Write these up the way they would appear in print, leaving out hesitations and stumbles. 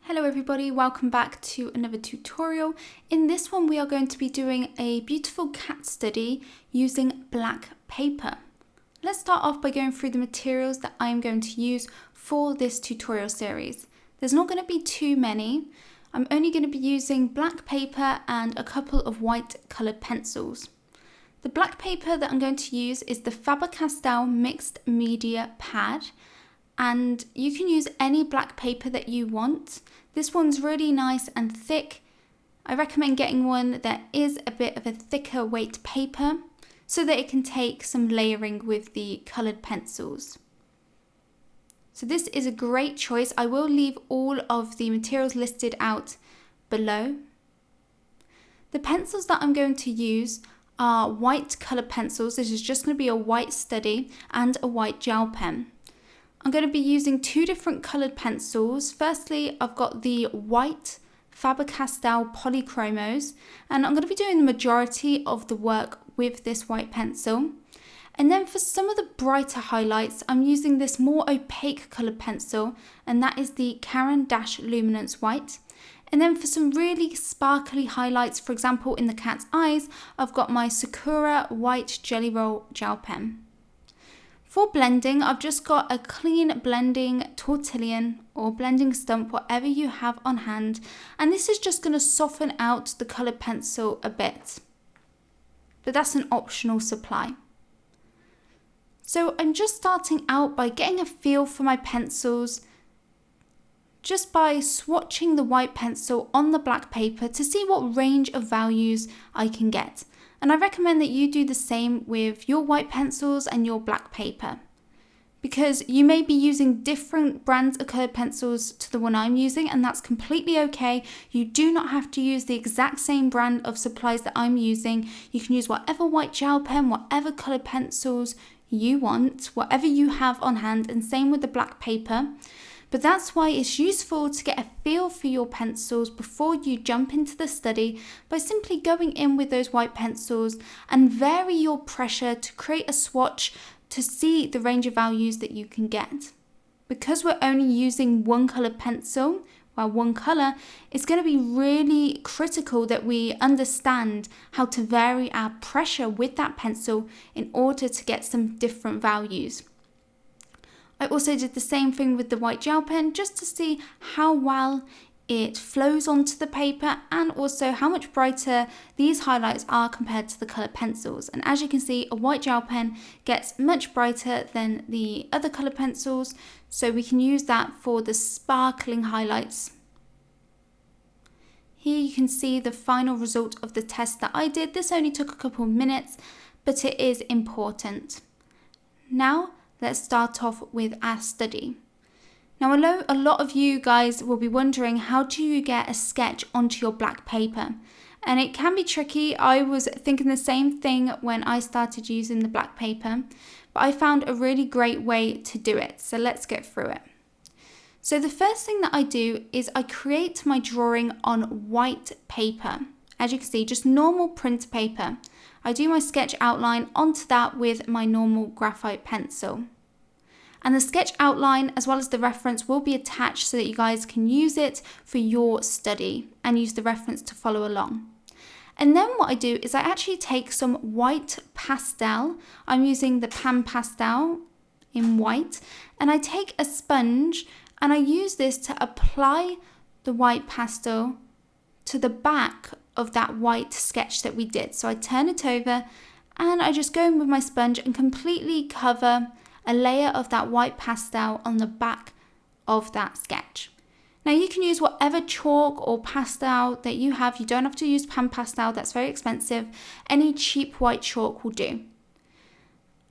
Hello everybody, welcome back to another tutorial. In this one we are going to be doing a beautiful cat study using black paper. Let's start off by going through the materials that I'm going to use for this tutorial series. There's not going to be too many. I'm only going to be using black paper and a couple of white coloured pencils. The black paper that I'm going to use is the Faber Castell mixed media pad. And you can use any black paper that you want. This one's really nice and thick. I recommend getting one that is a bit of a thicker weight paper so that it can take some layering with the coloured pencils. So this is a great choice. I will leave all of the materials listed out below. The pencils that I'm going to use are white coloured pencils. This is just going to be a white study and a white gel pen. I'm going to be using two different coloured pencils. Firstly, I've got the white Faber Castell polychromos, and I'm going to be doing the majority of the work with this white pencil. And then for some of the brighter highlights, I'm using this more opaque coloured pencil, and that is the Caran D'ache luminance white. And then for some really sparkly highlights, for example in the cat's eyes, I've got my Sakura white jelly roll gel pen. For blending, I've just got a clean blending tortillon or blending stump, whatever you have on hand. And this is just going to soften out the coloured pencil a bit. But that's an optional supply. So I'm just starting out by getting a feel for my pencils, just by swatching the white pencil on the black paper to see what range of values I can get. And I recommend that you do the same with your white pencils and your black paper, because you may be using different brands of coloured pencils to the one I'm using, and that's completely okay. You do not have to use the exact same brand of supplies that I'm using. You can use whatever white gel pen, whatever coloured pencils you want, whatever you have on hand, and same with the black paper. But that's why it's useful to get a feel for your pencils before you jump into the study by simply going in with those white pencils and vary your pressure to create a swatch to see the range of values that you can get. Because we're only using one coloured pencil, one colour, it's going to be really critical that we understand how to vary our pressure with that pencil in order to get some different values. I also did the same thing with the white gel pen just to see how well it flows onto the paper and also how much brighter these highlights are compared to the coloured pencils. And as you can see, a white gel pen gets much brighter than the other coloured pencils, so we can use that for the sparkling highlights. Here you can see the final result of the test that I did. This only took a couple of minutes, but it is important. Now, let's start off with our study. Now, I know a lot of you guys will be wondering, how do you get a sketch onto your black paper? And it can be tricky. I was thinking the same thing when I started using the black paper, but I found a really great way to do it. So let's get through it. So the first thing that I do is I create my drawing on white paper. As you can see, just normal print paper. I do my sketch outline onto that with my normal graphite pencil. And the sketch outline as well as the reference will be attached so that you guys can use it for your study and use the reference to follow along. And then what I do is I actually take some white pastel. I'm using the Pan Pastel in white, and I take a sponge and I use this to apply the white pastel to the back of that white sketch that we did. So I turn it over and I just go in with my sponge and completely cover a layer of that white pastel on the back of that sketch. Now you can use whatever chalk or pastel that you have. You don't have to use Pan Pastel, that's very expensive. Any cheap white chalk will do.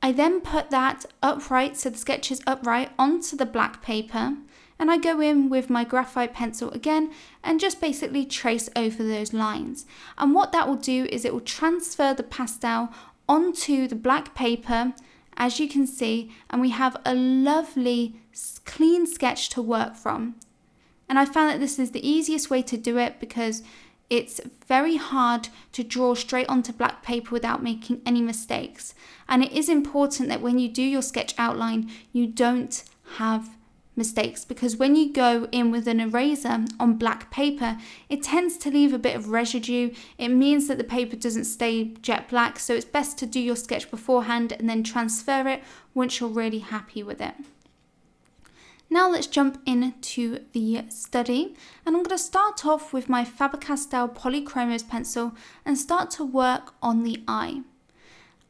I then put that upright, so the sketch is upright, onto the black paper. And I go in with my graphite pencil again and just basically trace over those lines. And what that will do is it will transfer the pastel onto the black paper, as you can see, and we have a lovely clean sketch to work from. And I found that this is the easiest way to do it because it's very hard to draw straight onto black paper without making any mistakes. And it is important that when you do your sketch outline, you don't have mistakes, because when you go in with an eraser on black paper, it tends to leave a bit of residue. It means that the paper doesn't stay jet black, so it's best to do your sketch beforehand and then transfer it once you're really happy with it. Now let's jump into the study, and I'm going to start off with my Faber Castell polychromos pencil and start to work on the eye.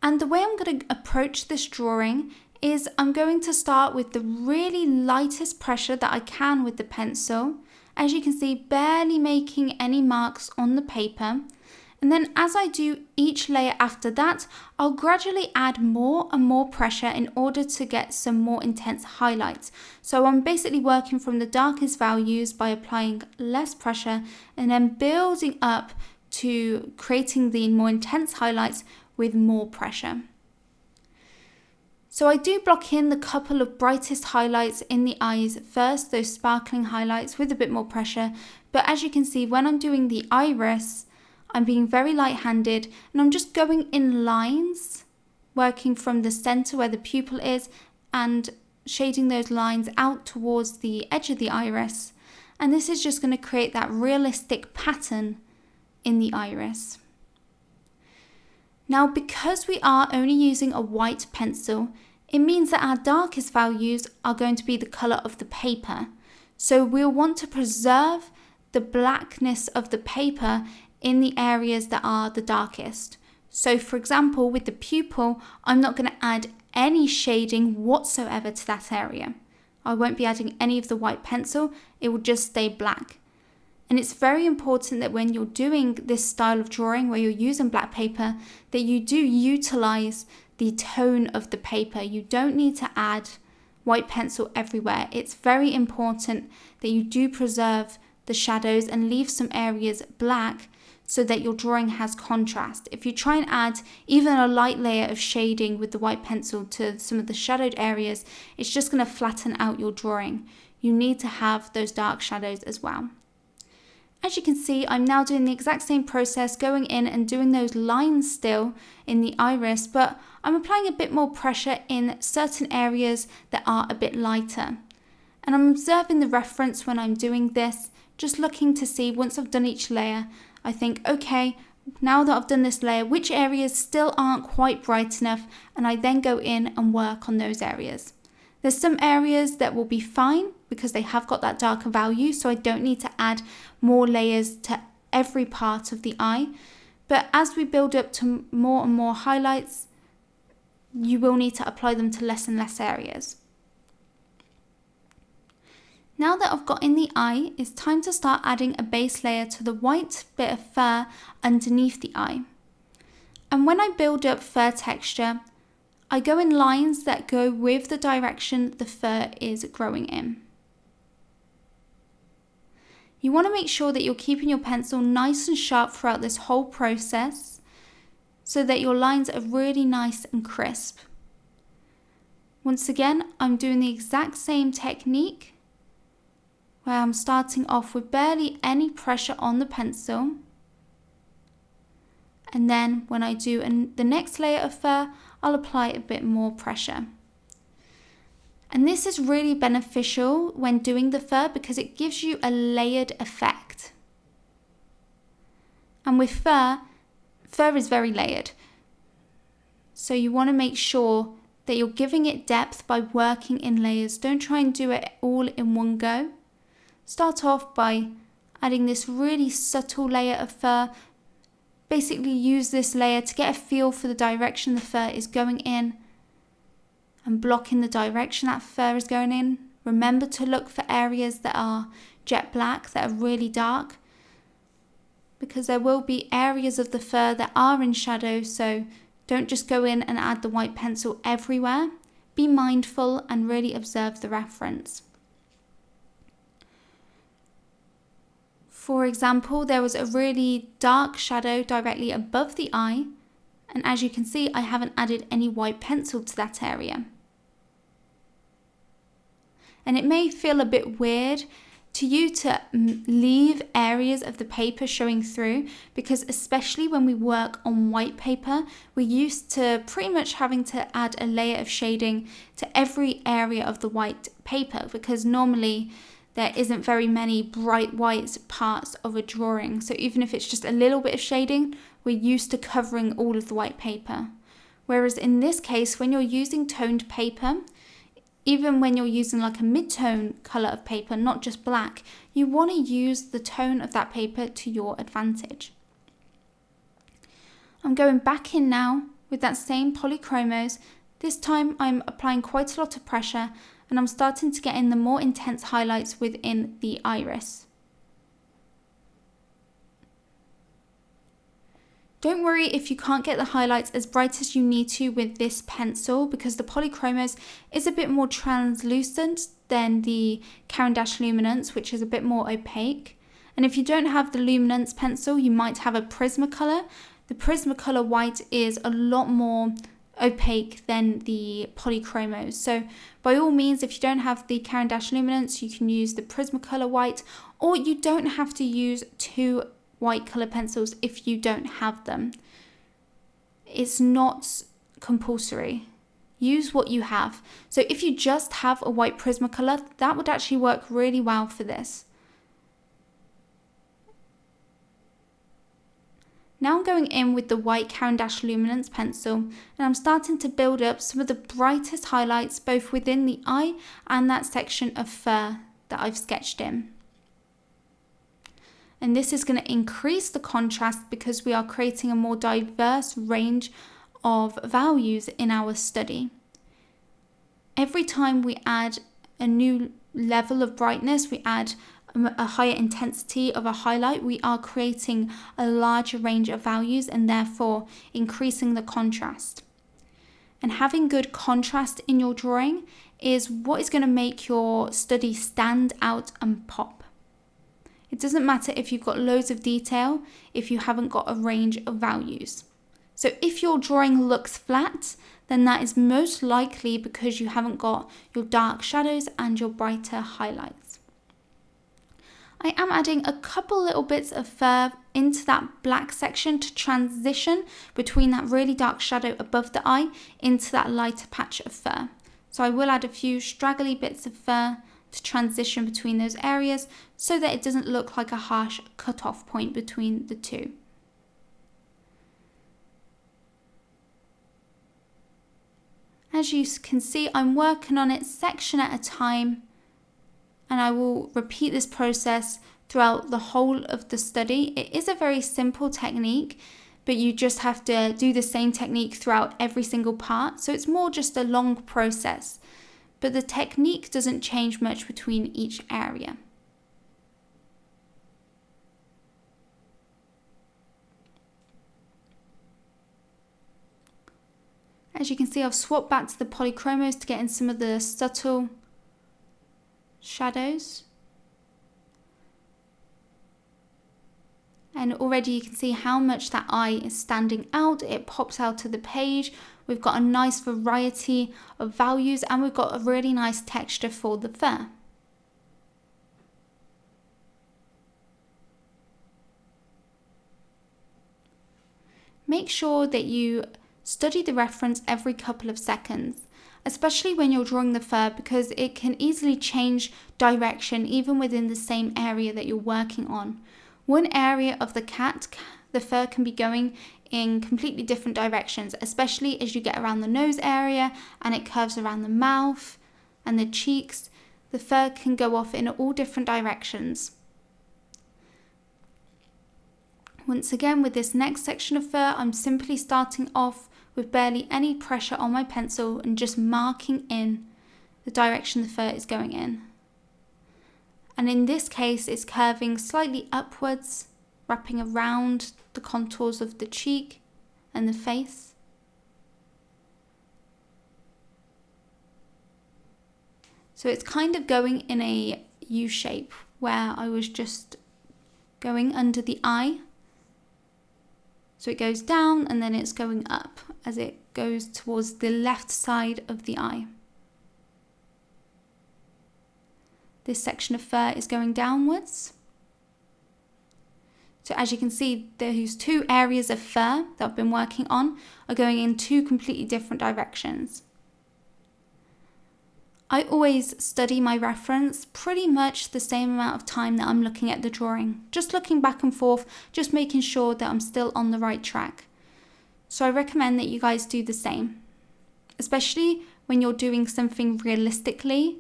And the way I'm going to approach this drawing is I'm going to start with the really lightest pressure that I can with the pencil. As you can see, barely making any marks on the paper. And then as I do each layer after that, I'll gradually add more and more pressure in order to get some more intense highlights. So I'm basically working from the darkest values by applying less pressure and then building up to creating the more intense highlights with more pressure. So I do block in the couple of brightest highlights in the eyes first, those sparkling highlights with a bit more pressure. But as you can see, when I'm doing the iris, I'm being very light-handed and I'm just going in lines, working from the center where the pupil is and shading those lines out towards the edge of the iris. And this is just going to create that realistic pattern in the iris. Now, because we are only using a white pencil, it means that our darkest values are going to be the color of the paper. So we'll want to preserve the blackness of the paper in the areas that are the darkest. So for example, with the pupil, I'm not going to add any shading whatsoever to that area. I won't be adding any of the white pencil, it will just stay black. And it's very important that when you're doing this style of drawing where you're using black paper, that you do utilize the tone of the paper. You don't need to add white pencil everywhere. It's very important that you do preserve the shadows and leave some areas black so that your drawing has contrast. If you try and add even a light layer of shading with the white pencil to some of the shadowed areas, it's just going to flatten out your drawing. You need to have those dark shadows as well. As you can see, I'm now doing the exact same process, going in and doing those lines still in the iris, but I'm applying a bit more pressure in certain areas that are a bit lighter. And I'm observing the reference when I'm doing this, just looking to see, once I've done each layer, I think, okay, now that I've done this layer, which areas still aren't quite bright enough, and I then go in and work on those areas. There's some areas that will be fine because they have got that darker value, so I don't need to add more layers to every part of the eye. But as we build up to more and more highlights, you will need to apply them to less and less areas. Now that I've got in the eye, it's time to start adding a base layer to the white bit of fur underneath the eye. And when I build up fur texture, I go in lines that go with the direction the fur is growing in. You want to make sure that you're keeping your pencil nice and sharp throughout this whole process so that your lines are really nice and crisp. Once again, I'm doing the exact same technique where I'm starting off with barely any pressure on the pencil. And then when I do the next layer of fur, I'll apply a bit more pressure. And this is really beneficial when doing the fur because it gives you a layered effect. And with fur is very layered. So you want to make sure that you're giving it depth by working in layers. Don't try and do it all in one go. Start off by adding this really subtle layer of fur. Basically use this layer to get a feel for the direction the fur is going in and blocking the direction that fur is going in. Remember to look for areas that are jet black, that are really dark, because there will be areas of the fur that are in shadow, so don't just go in and add the white pencil everywhere. Be mindful and really observe the reference. For example, there was a really dark shadow directly above the eye, and as you can see, I haven't added any white pencil to that area. And it may feel a bit weird to you to leave areas of the paper showing through, because especially when we work on white paper, we're used to pretty much having to add a layer of shading to every area of the white paper, because normally there isn't very many bright white parts of a drawing. So even if it's just a little bit of shading, we're used to covering all of the white paper. Whereas in this case, when you're using toned paper, even when you're using like a mid-tone color of paper, not just black, you want to use the tone of that paper to your advantage. I'm going back in now with that same polychromos. This time I'm applying quite a lot of pressure, and I'm starting to get in the more intense highlights within the iris. Don't worry if you can't get the highlights as bright as you need to with this pencil, because the polychromos is a bit more translucent than the Caran D'ache luminance, which is a bit more opaque. And if you don't have the luminance pencil, you might have a Prismacolor. The Prismacolor white is a lot more opaque than the polychromos. So by all means, if you don't have the Caran D'ache luminance, you can use the Prismacolor white, or you don't have to use two white color pencils if you don't have them. It's not compulsory. Use what you have. So if you just have a white Prismacolor, that would actually work really well for this. Now I'm going in with the white Caran D'ache luminance pencil, and I'm starting to build up some of the brightest highlights both within the eye and that section of fur that I've sketched in. And this is going to increase the contrast because we are creating a more diverse range of values in our study. Every time we add a new level of brightness, we add a higher intensity of a highlight, we are creating a larger range of values and therefore increasing the contrast. And having good contrast in your drawing is what is going to make your study stand out and pop. It doesn't matter if you've got loads of detail if you haven't got a range of values. So if your drawing looks flat, then that is most likely because you haven't got your dark shadows and your brighter highlights. I am adding a couple little bits of fur into that black section to transition between that really dark shadow above the eye into that lighter patch of fur. So I will add a few straggly bits of fur to transition between those areas so that it doesn't look like a harsh cut-off point between the two. As you can see, I'm working on it section at a time, and I will repeat this process throughout the whole of the study. It is a very simple technique, but you just have to do the same technique throughout every single part. So it's more just a long process, but the technique doesn't change much between each area. As you can see, I've swapped back to the polychromos to get in some of the subtle shadows. And already you can see how much that eye is standing out. It pops out of the page. We've got a nice variety of values, and we've got a really nice texture for the fur. Make sure that you study the reference every couple of seconds, especially when you're drawing the fur, because it can easily change direction even within the same area that you're working on. One area of the cat, the fur can be going in completely different directions, especially as you get around the nose area and it curves around the mouth and the cheeks. The fur can go off in all different directions. Once again, with this next section of fur, I'm simply starting off with barely any pressure on my pencil and just marking in the direction the fur is going in. And in this case, it's curving slightly upwards, wrapping around the contours of the cheek and the face. So it's kind of going in a U shape where I was just going under the eye. So it goes down and then it's going up as it goes towards the left side of the eye. this section of fur is going downwards. So as you can see, those two areas of fur that I've been working on are going in two completely different directions. I always study my reference pretty much the same amount of time that I'm looking at the drawing. Just looking back and forth, just making sure that I'm still on the right track. So I recommend that you guys do the same, especially when you're doing something realistically.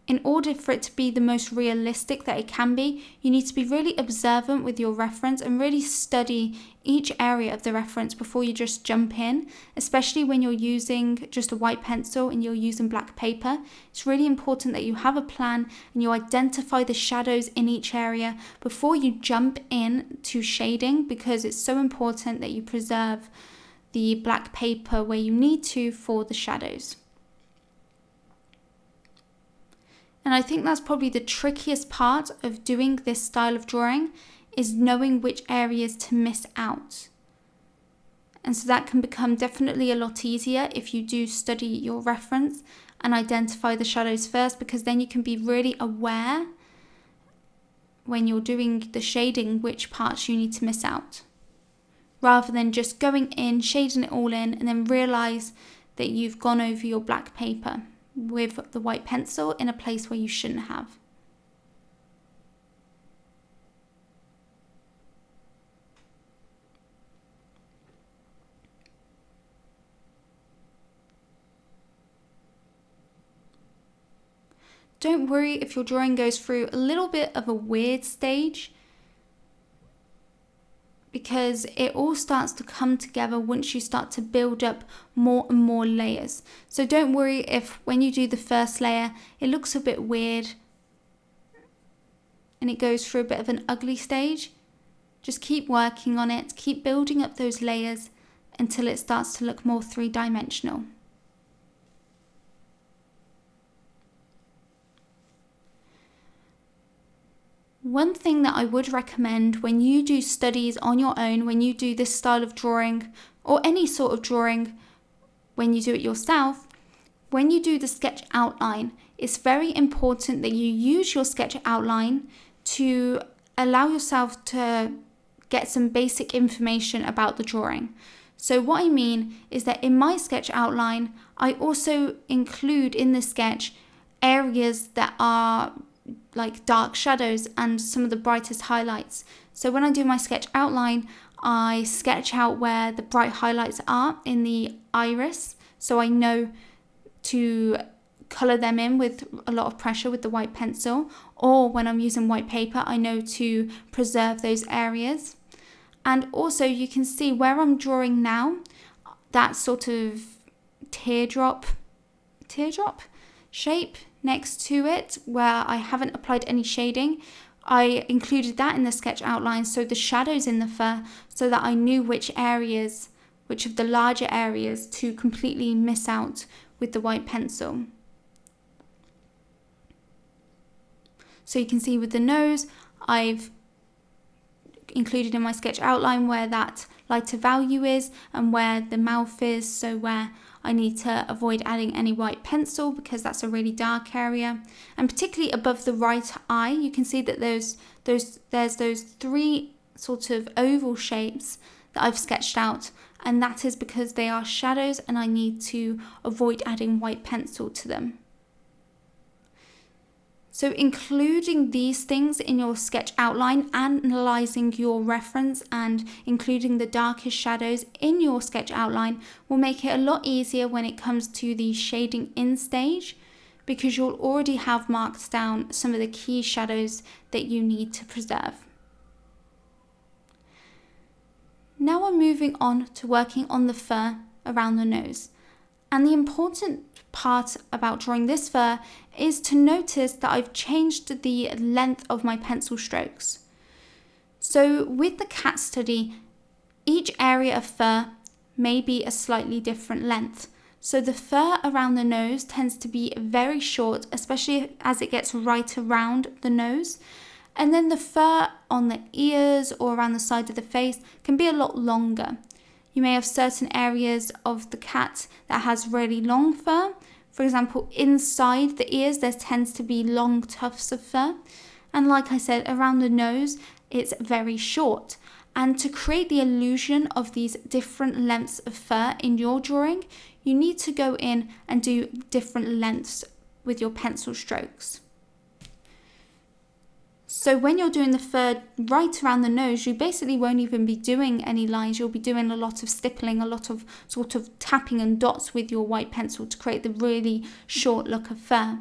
In order for it to be the most realistic that it can be, you need to be really observant with your reference and really study each area of the reference before you just jump in, especially when you're using just a white pencil and you're using black paper. It's really important that you have a plan and you identify the shadows in each area before you jump in to shading, because it's so important that you preserve the black paper where you need to for the shadows. And I think that's probably the trickiest part of doing this style of drawing, is knowing which areas to miss out. And so that can become definitely a lot easier if you do study your reference and identify the shadows first, because then you can be really aware when you're doing the shading which parts you need to miss out, rather than just going in, shading it all in, and then realize that you've gone over your black paper with the white pencil in a place where you shouldn't have. Don't worry if your drawing goes through a little bit of a weird stage, because it all starts to come together once you start to build up more and more layers. So don't worry if when you do the first layer, it looks a bit weird and it goes through a bit of an ugly stage. Just keep working on it, keep building up those layers until it starts to look more three-dimensional. One thing that I would recommend when you do studies on your own, when you do this style of drawing, or any sort of drawing, when you do it yourself, when you do the sketch outline, it's very important that you use your sketch outline to allow yourself to get some basic information about the drawing. So what I mean is that in my sketch outline, I also include in the sketch areas that are like dark shadows and some of the brightest highlights. So when I do my sketch outline, I sketch out where the bright highlights are in the iris, so I know to colour them in with a lot of pressure with the white pencil, or when I'm using white paper, I know to preserve those areas. And also you can see where I'm drawing now, that sort of teardrop shape next to it where I haven't applied any shading. I included that in the sketch outline, so the shadows in the fur, so that I knew which of the larger areas to completely miss out with the white pencil. So you can see with the nose, I've included in my sketch outline where that lighter value is and where the mouth is, so where I need to avoid adding any white pencil because that's a really dark area. And particularly above the right eye, you can see that there's those three sort of oval shapes that I've sketched out, and that is because they are shadows and I need to avoid adding white pencil to them. So including these things in your sketch outline, analysing your reference and including the darkest shadows in your sketch outline will make it a lot easier when it comes to the shading in stage, because you'll already have marked down some of the key shadows that you need to preserve. Now I'm moving on to working on the fur around the nose. And the important part about drawing this fur is to notice that I've changed the length of my pencil strokes. So with the cat study, each area of fur may be a slightly different length. So the fur around the nose tends to be very short, especially as it gets right around the nose. And then the fur on the ears or around the side of the face can be a lot longer. You may have certain areas of the cat that has really long fur For example, inside the ears, there tends to be long tufts of fur. And like I said, around the nose, it's very short. And to create the illusion of these different lengths of fur in your drawing, you need to go in and do different lengths with your pencil strokes. So when you're doing the fur right around the nose, you basically won't even be doing any lines. You'll be doing a lot of stippling, a lot of sort of tapping and dots with your white pencil to create the really short look of fur.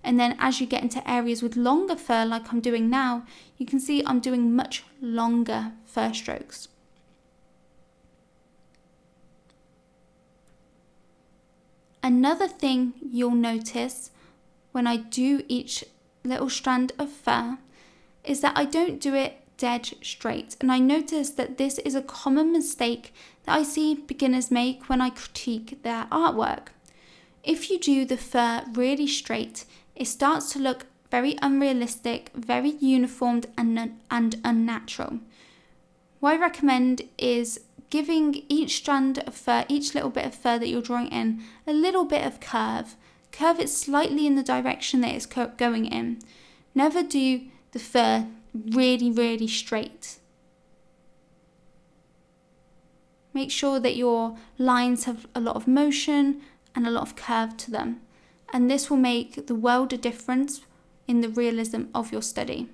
And then as you get into areas with longer fur, like I'm doing now, you can see I'm doing much longer fur strokes. Another thing you'll notice when I do each little strand of fur is that I don't do it dead straight. And I notice that this is a common mistake that I see beginners make when I critique their artwork. If you do the fur really straight, it starts to look very unrealistic, very uniformed and unnatural. What I recommend is giving each strand of fur, each little bit of fur that you're drawing in, a little bit of curve. Curve it slightly in the direction that it's going in. Never do the fur really, really straight. Make sure that your lines have a lot of motion and a lot of curve to them. And this will make the world of difference in the realism of your study.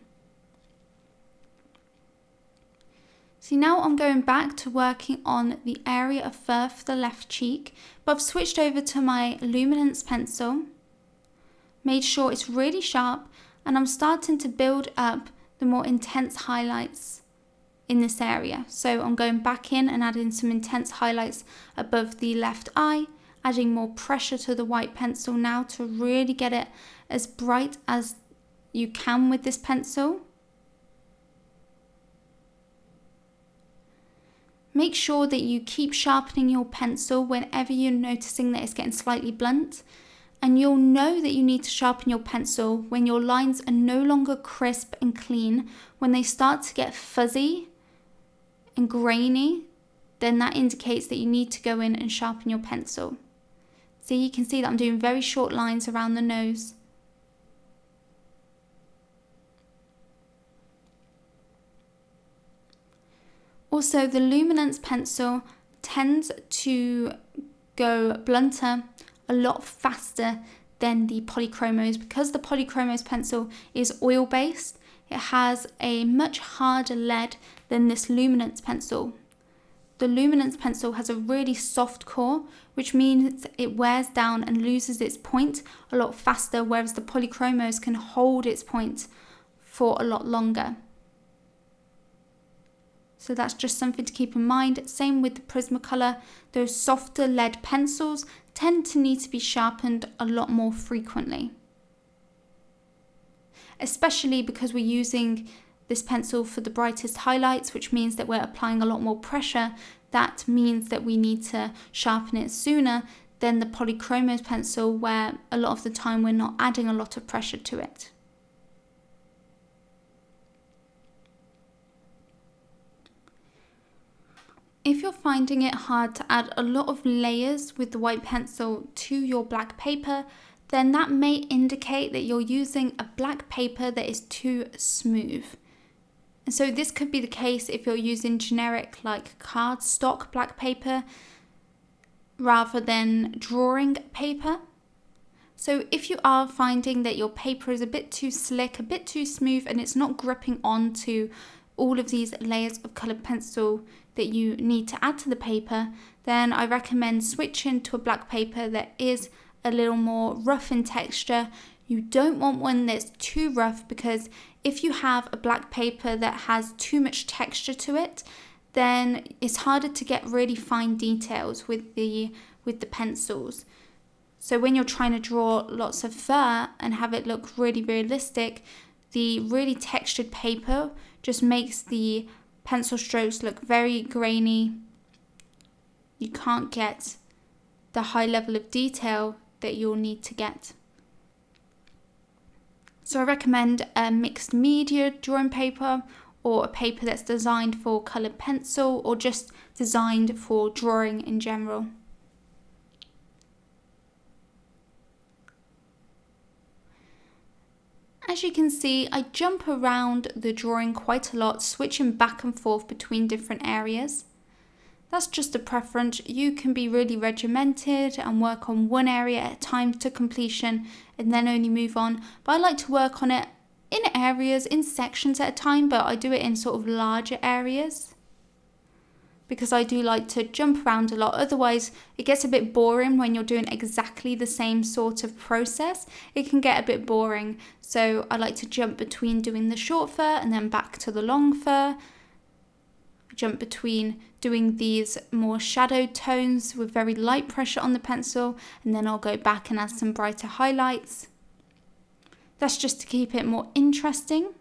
See, now I'm going back to working on the area of fur for the left cheek, but I've switched over to my luminance pencil, made sure it's really sharp, and I'm starting to build up the more intense highlights in this area. So I'm going back in and adding some intense highlights above the left eye, adding more pressure to the white pencil now to really get it as bright as you can with this pencil. Make sure that you keep sharpening your pencil whenever you're noticing that it's getting slightly blunt. And you'll know that you need to sharpen your pencil when your lines are no longer crisp and clean. When they start to get fuzzy and grainy, then that indicates that you need to go in and sharpen your pencil. So you can see that I'm doing very short lines around the nose. Also, the luminance pencil tends to go blunter a lot faster than the polychromos. Because the polychromos pencil is oil based, it has a much harder lead than this luminance pencil. The luminance pencil has a really soft core, which means it wears down and loses its point a lot faster, whereas the polychromos can hold its point for a lot longer. So that's just something to keep in mind. Same with the Prismacolor. Those softer lead pencils tend to need to be sharpened a lot more frequently. Especially because we're using this pencil for the brightest highlights, which means that we're applying a lot more pressure. That means that we need to sharpen it sooner than the polychromos pencil, where a lot of the time we're not adding a lot of pressure to it. If you're finding it hard to add a lot of layers with the white pencil to your black paper, then that may indicate that you're using a black paper that is too smooth. And so this could be the case if you're using generic like cardstock black paper rather than drawing paper. So if you are finding that your paper is a bit too slick, a bit too smooth, and it's not gripping onto all of these layers of coloured pencil that you need to add to the paper, then I recommend switching to a black paper that is a little more rough in texture. You don't want one that's too rough, because if you have a black paper that has too much texture to it, then it's harder to get really fine details with the pencils. So when you're trying to draw lots of fur and have it look really realistic, the really textured paper just makes the pencil strokes look very grainy. You can't get the high level of detail that you'll need to get. So I recommend a mixed media drawing paper, or a paper that's designed for coloured pencil, or just designed for drawing in general. As you can see, I jump around the drawing quite a lot, switching back and forth between different areas. That's just a preference. You can be really regimented and work on one area at a time to completion and then only move on. But I like to work on it in areas, in sections at a time, but I do it in sort of larger areas because I do like to jump around a lot. Otherwise, it gets a bit boring when you're doing exactly the same sort of process. It can get a bit boring. So I like to jump between doing the short fur and then back to the long fur. Jump between doing these more shadowed tones with very light pressure on the pencil, and then I'll go back and add some brighter highlights. That's just to keep it more interesting.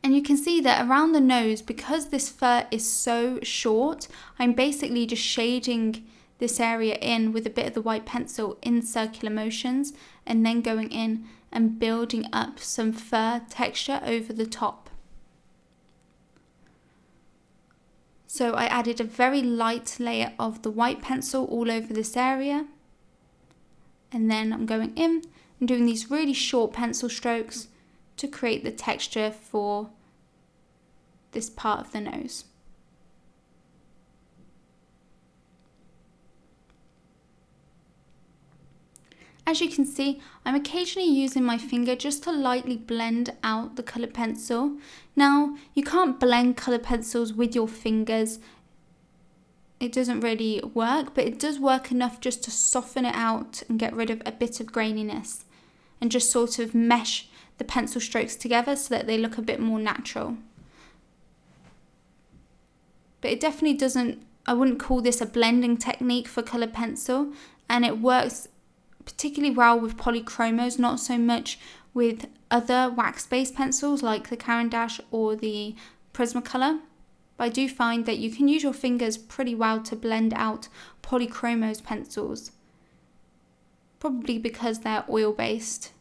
And you can see that around the nose, because this fur is so short, I'm basically just shading this area in with a bit of the white pencil in circular motions, and then going in and building up some fur texture over the top. So I added a very light layer of the white pencil all over this area. And then I'm going in and doing these really short pencil strokes to create the texture for this part of the nose. As you can see, I'm occasionally using my finger just to lightly blend out the colored pencil. Now, you can't blend colored pencils with your fingers. It doesn't really work, but it does work enough just to soften it out and get rid of a bit of graininess and just sort of mesh the pencil strokes together so that they look a bit more natural. But it definitely doesn't, I wouldn't call this a blending technique for colored pencil, and it works particularly well with polychromos, not so much with other wax-based pencils like the Caran D'ache or the Prismacolor. But I do find that you can use your fingers pretty well to blend out polychromos pencils, probably because they're oil-based,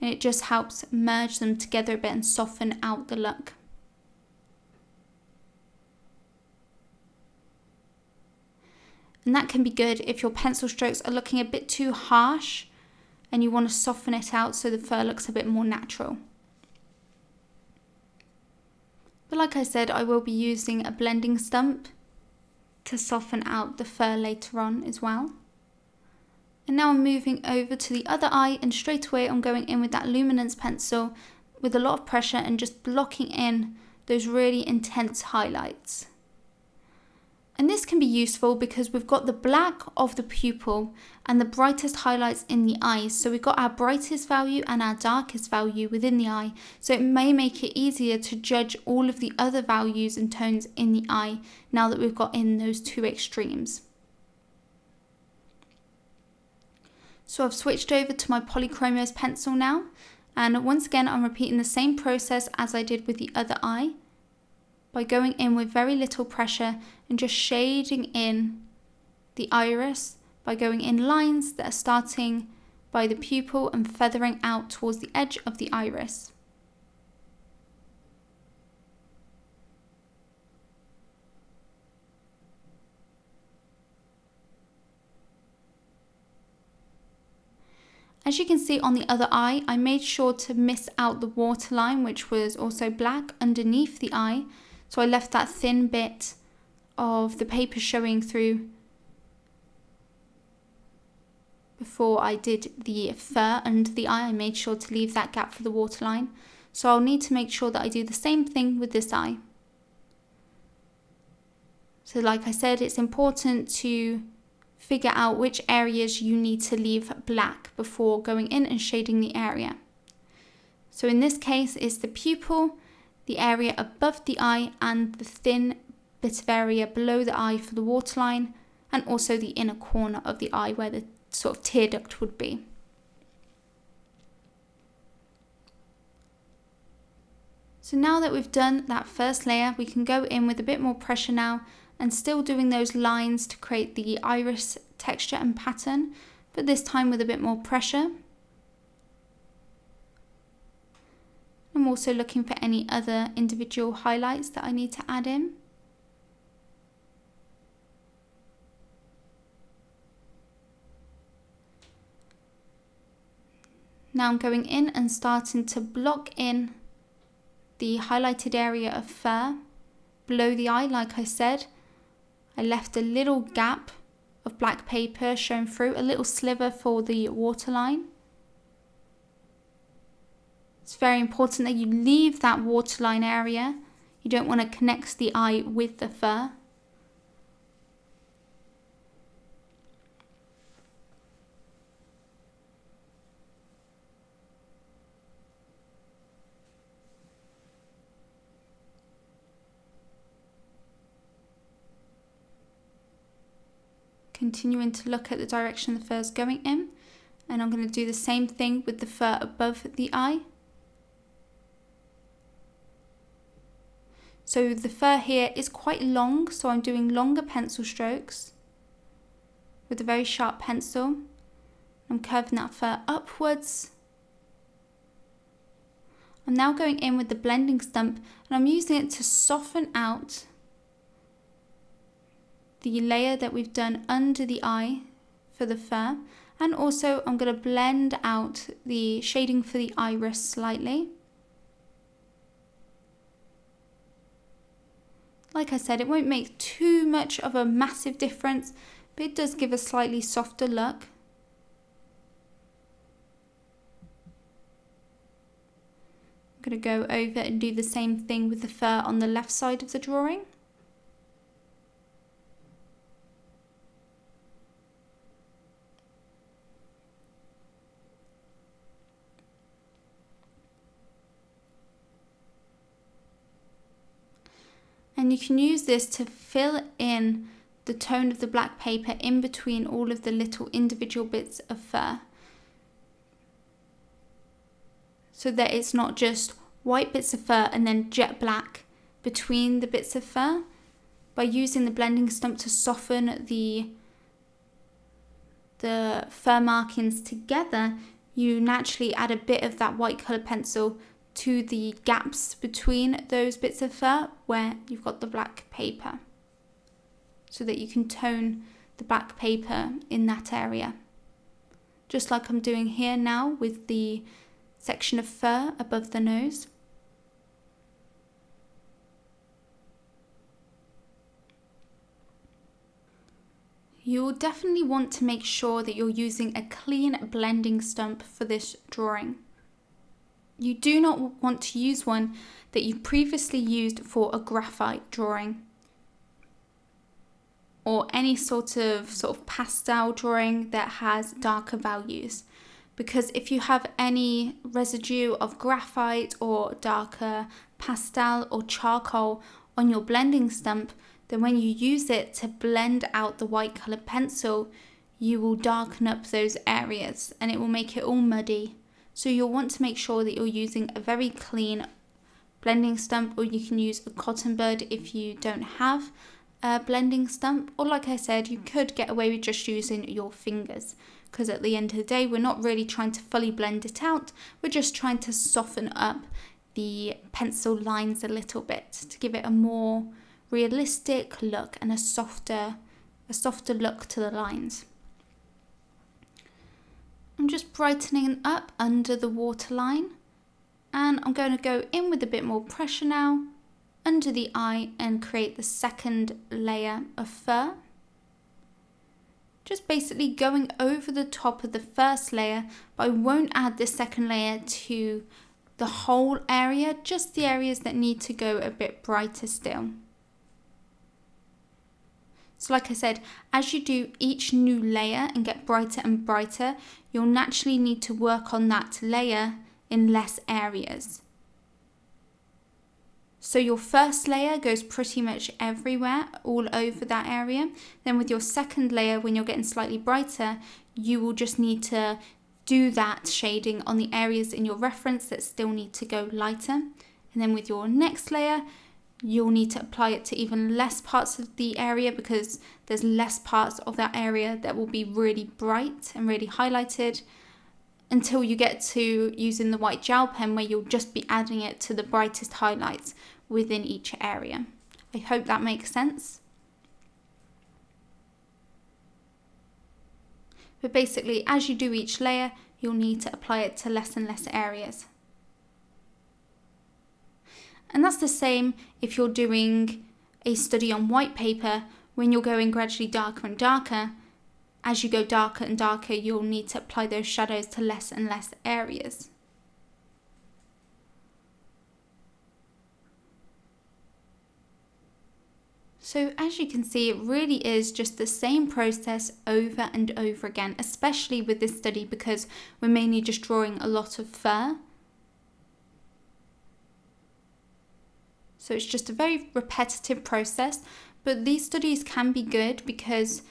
and it just helps merge them together a bit and soften out the look. And that can be good if your pencil strokes are looking a bit too harsh and you want to soften it out so the fur looks a bit more natural. But like I said, I will be using a blending stump to soften out the fur later on as well. And now I'm moving over to the other eye, and straight away I'm going in with that luminance pencil with a lot of pressure and just blocking in those really intense highlights. And this can be useful because we've got the black of the pupil and the brightest highlights in the eyes. So we've got our brightest value and our darkest value within the eye. So it may make it easier to judge all of the other values and tones in the eye now that we've got in those two extremes. So I've switched over to my polychromos pencil now. And once again, I'm repeating the same process as I did with the other eye, by going in with very little pressure and just shading in the iris by going in lines that are starting by the pupil and feathering out towards the edge of the iris. As you can see on the other eye, I made sure to miss out the waterline, which was also black underneath the eye. So I left that thin bit of the paper showing through before I did the fur under the eye. I made sure to leave that gap for the waterline. So I'll need to make sure that I do the same thing with this eye. So like I said, it's important to figure out which areas you need to leave black before going in and shading the area. So in this case, it's the pupil, the area above the eye, and the thin bit of area below the eye for the waterline, and also the inner corner of the eye where the sort of tear duct would be. So now that we've done that first layer, we can go in with a bit more pressure now and still doing those lines to create the iris texture and pattern, but this time with a bit more pressure. I'm also looking for any other individual highlights that I need to add in. Now I'm going in and starting to block in the highlighted area of fur below the eye. Like I said, I left a little gap of black paper shown through, a little sliver for the waterline. It's very important that you leave that waterline area. You don't want to connect the eye with the fur. Continuing to look at the direction the fur is going in, and I'm going to do the same thing with the fur above the eye. So the fur here is quite long, so I'm doing longer pencil strokes with a very sharp pencil. I'm curving that fur upwards. I'm now going in with the blending stump, and I'm using it to soften out the layer that we've done under the eye for the fur, and also I'm going to blend out the shading for the iris slightly. Like I said, it won't make too much of a massive difference, but it does give a slightly softer look. I'm going to go over and do the same thing with the fur on the left side of the drawing. And you can use this to fill in the tone of the black paper in between all of the little individual bits of fur, so that it's not just white bits of fur and then jet black between the bits of fur. By using the blending stump to soften the fur markings together, you naturally add a bit of that white colour pencil to the gaps between those bits of fur where you've got the black paper, so that you can tone the black paper in that area. Just like I'm doing here now with the section of fur above the nose. You'll definitely want to make sure that you're using a clean blending stump for this drawing. You do not want to use one that you previously used for a graphite drawing, or any sort of pastel drawing that has darker values, because if you have any residue of graphite or darker pastel or charcoal on your blending stump, then when you use it to blend out the white coloured pencil, you will darken up those areas and it will make it all muddy. So you'll want to make sure that you're using a very clean blending stump, or you can use a cotton bud if you don't have a blending stump, or like I said, you could get away with just using your fingers, because at the end of the day we're not really trying to fully blend it out, we're just trying to soften up the pencil lines a little bit to give it a more realistic look and a softer look to the lines. I'm just brightening up under the waterline, and I'm going to go in with a bit more pressure now under the eye and create the second layer of fur. Just basically going over the top of the first layer, but I won't add the second layer to the whole area, just the areas that need to go a bit brighter still. So like I said, as you do each new layer and get brighter and brighter, you'll naturally need to work on that layer in less areas. So your first layer goes pretty much everywhere, all over that area. Then with your second layer, when you're getting slightly brighter, you will just need to do that shading on the areas in your reference that still need to go lighter. And then with your next layer, you'll need to apply it to even less parts of the area, because there's less parts of that area that will be really bright and really highlighted, until you get to using the white gel pen, where you'll just be adding it to the brightest highlights within each area. I hope that makes sense. But basically, as you do each layer, you'll need to apply it to less and less areas. And that's the same if you're doing a study on white paper. When you're going gradually darker and darker, as you go darker and darker, you'll need to apply those shadows to less and less areas. So as you can see, it really is just the same process over and over again, especially with this study because we're mainly just drawing a lot of fur. So it's just a very repetitive process, but these studies can be good because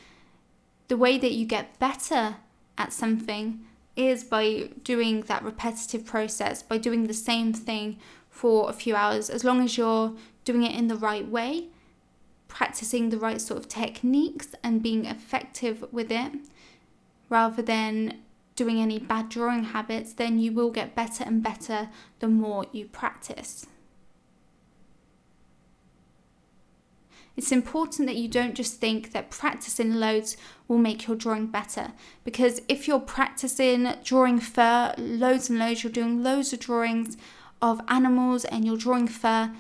the way that you get better at something is by doing that repetitive process, by doing the same thing for a few hours, as long as you're doing it in the right way, practicing the right sort of techniques and being effective with it, rather than doing any bad drawing habits, then you will get better and better the more you practice. It's important that you don't just think that practicing loads will make your drawing better, because if you're practicing drawing fur loads and loads, you're doing loads of drawings of animals and you're drawing fur,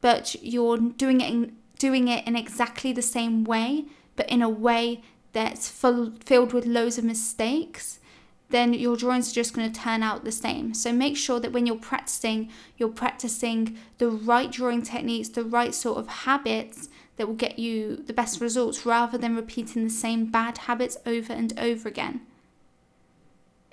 but you're doing it in exactly the same way, but in a way that's filled with loads of mistakes, then your drawings are just going to turn out the same. So make sure that when you're practicing the right drawing techniques, the right sort of habits that will get you the best results, rather than repeating the same bad habits over and over again.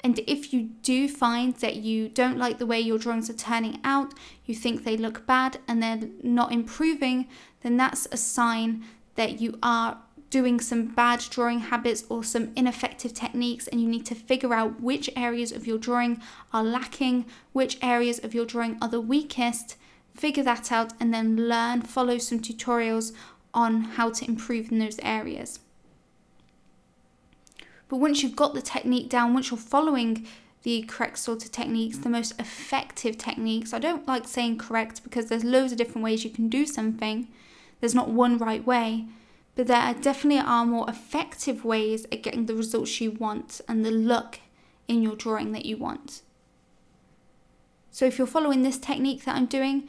And if you do find that you don't like the way your drawings are turning out, you think they look bad and they're not improving, then that's a sign that you are doing some bad drawing habits or some ineffective techniques, and you need to figure out which areas of your drawing are lacking, which areas of your drawing are the weakest. Figure that out and then follow some tutorials on how to improve in those areas. But once you've got the technique down, once you're following the correct sort of techniques, the most effective techniques, I don't like saying correct because there's loads of different ways you can do something. There's not one right way, but there definitely are more effective ways at getting the results you want and the look in your drawing that you want. So if you're following this technique that I'm doing,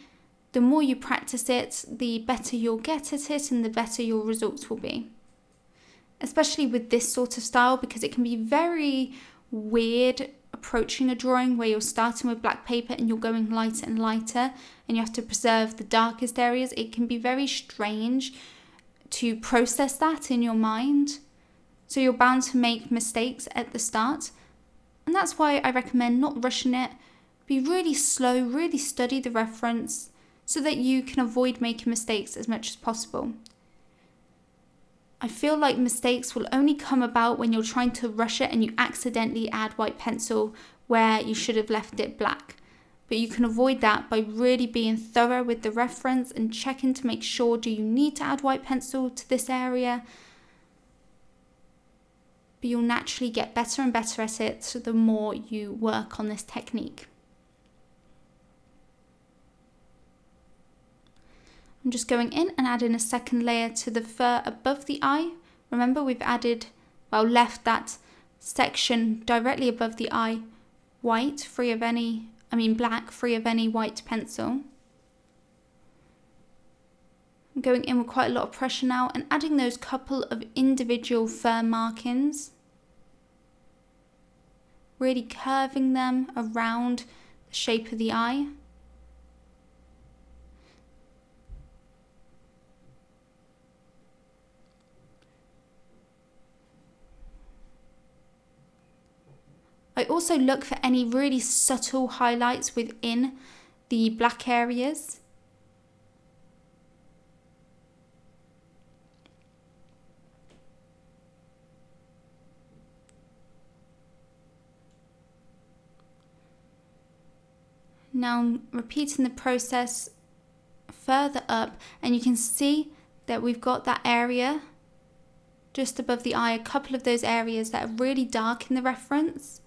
the more you practice it, the better you'll get at it and the better your results will be. Especially with this sort of style, because it can be very weird approaching a drawing where you're starting with black paper and you're going lighter and lighter and you have to preserve the darkest areas. It can be very strange to process that in your mind. So you're bound to make mistakes at the start. And that's why I recommend not rushing it. Be really slow, really study the reference, so that you can avoid making mistakes as much as possible. I feel like mistakes will only come about when you're trying to rush it and you accidentally add white pencil where you should have left it black. But you can avoid that by really being thorough with the reference and checking to make sure, do you need to add white pencil to this area? But you'll naturally get better and better at it the more you work on this technique. I'm just going in and adding a second layer to the fur above the eye. Remember, we've left that section directly above the eye black, free of any white pencil. I'm going in with quite a lot of pressure now and adding those couple of individual fur markings. Really curving them around the shape of the eye. I also look for any really subtle highlights within the black areas. Now I'm repeating the process further up, and you can see that we've got that area just above the eye, a couple of those areas that are really dark in the reference.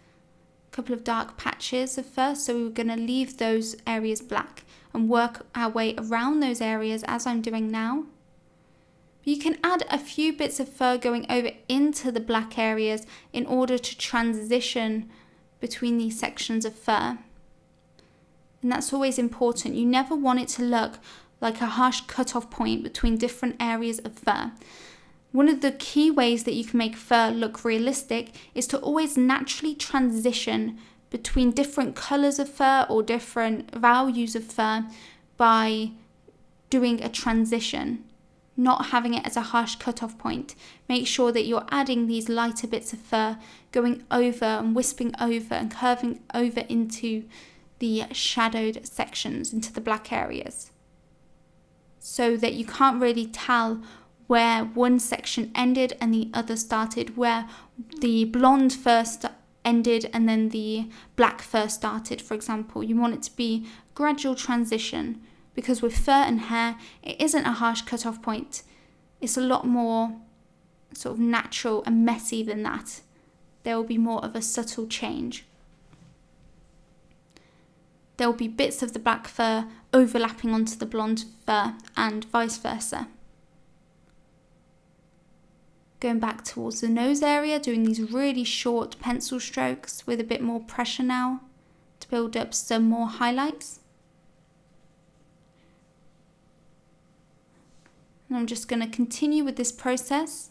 Couple of dark patches of fur, so we're going to leave those areas black and work our way around those areas as I'm doing now. You can add a few bits of fur going over into the black areas in order to transition between these sections of fur. And that's always important. You never want it to look like a harsh cut-off point between different areas of fur. One of the key ways that you can make fur look realistic is to always naturally transition between different colours of fur or different values of fur by doing a transition, not having it as a harsh cut-off point. Make sure that you're adding these lighter bits of fur, going over and wisping over and curving over into the shadowed sections, into the black areas, so that you can't really tell where one section ended and the other started, where the blonde first ended and then the black fur started, for example. You want it to be gradual transition, because with fur and hair, it isn't a harsh cut-off point. It's a lot more sort of natural and messy than that. There will be more of a subtle change. There will be bits of the black fur overlapping onto the blonde fur and vice versa. Going back towards the nose area, doing these really short pencil strokes with a bit more pressure now to build up some more highlights. And I'm just going to continue with this process,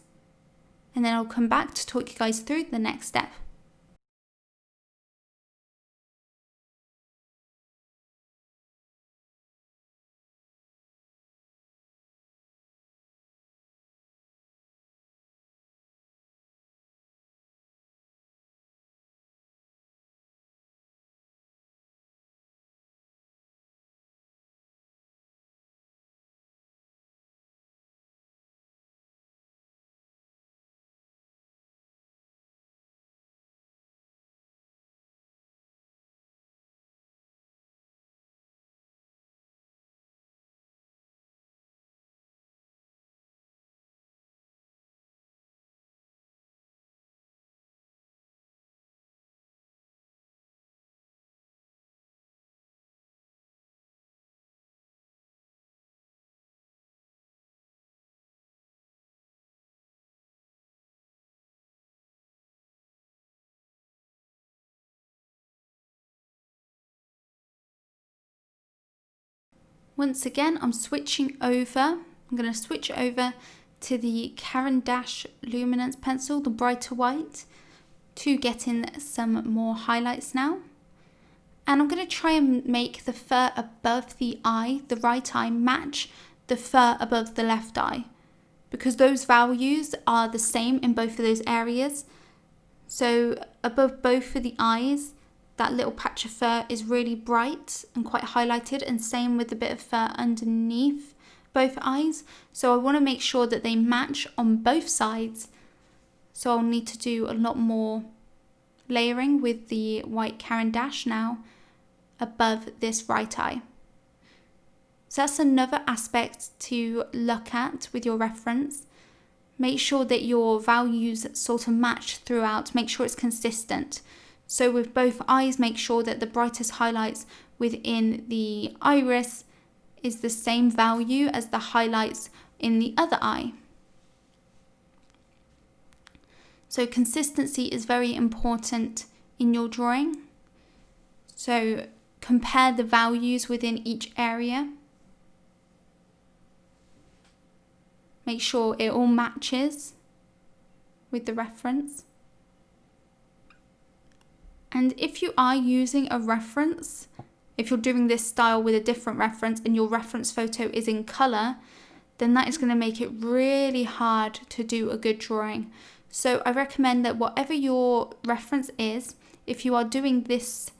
and then I'll come back to talk you guys through the next step. Once again, I'm switching over. I'm going to switch over to the Caran D'ache luminance pencil, the brighter white, to get in some more highlights now. And I'm going to try and make the fur above the eye, the right eye, match the fur above the left eye, because those values are the same in both of those areas. So above both of the eyes, that little patch of fur is really bright and quite highlighted, and same with the bit of fur underneath both eyes. So I want to make sure that they match on both sides. So I'll need to do a lot more layering with the white Caran D'ache now above this right eye. So that's another aspect to look at with your reference. Make sure that your values sort of match throughout. Make sure it's consistent. So with both eyes, make sure that the brightest highlights within the iris is the same value as the highlights in the other eye. So consistency is very important in your drawing. So compare the values within each area. Make sure it all matches with the reference. And if you are using a reference, if you're doing this style with a different reference and your reference photo is in colour, then that is going to make it really hard to do a good drawing. So I recommend that whatever your reference is, if you are doing this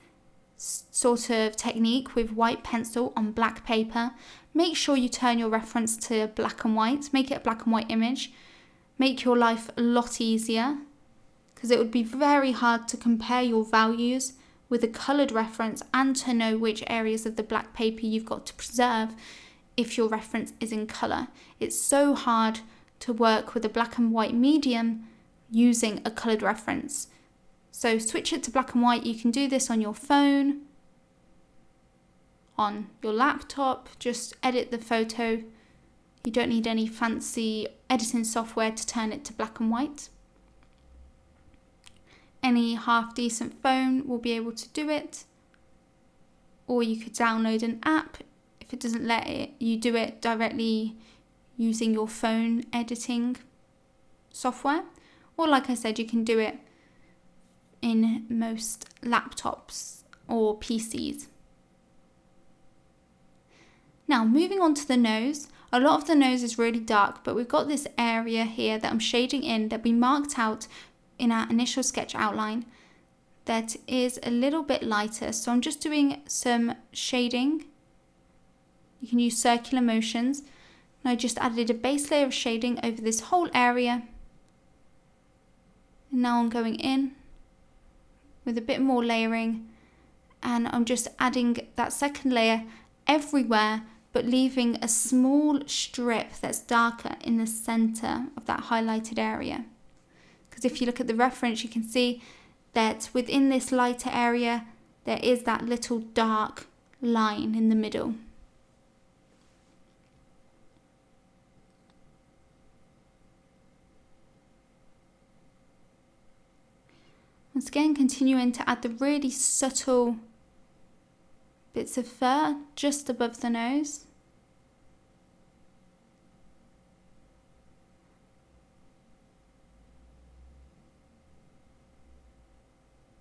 sort of technique with white pencil on black paper, make sure you turn your reference to black and white. Make it a black and white image. Make your life a lot easier, because it would be very hard to compare your values with a coloured reference and to know which areas of the black paper you've got to preserve if your reference is in colour. It's so hard to work with a black and white medium using a coloured reference. So switch it to black and white. You can do this on your phone, on your laptop, just edit the photo. You don't need any fancy editing software to turn it to black and white. Any half decent phone will be able to do it, or you could download an app if it doesn't let you do it directly using your phone editing software, or like I said, you can do it in most laptops or PCs. Now moving on to the nose, a lot of the nose is really dark, but we've got this area here that I'm shading in that we marked out in our initial sketch outline that is a little bit lighter. So I'm just doing some shading. You can use circular motions. And I just added a base layer of shading over this whole area. And now I'm going in with a bit more layering, and I'm just adding that second layer everywhere, but leaving a small strip that's darker in the center of that highlighted area. Because if you look at the reference, you can see that within this lighter area, there is that little dark line in the middle. Once again, continuing to add the really subtle bits of fur just above the nose.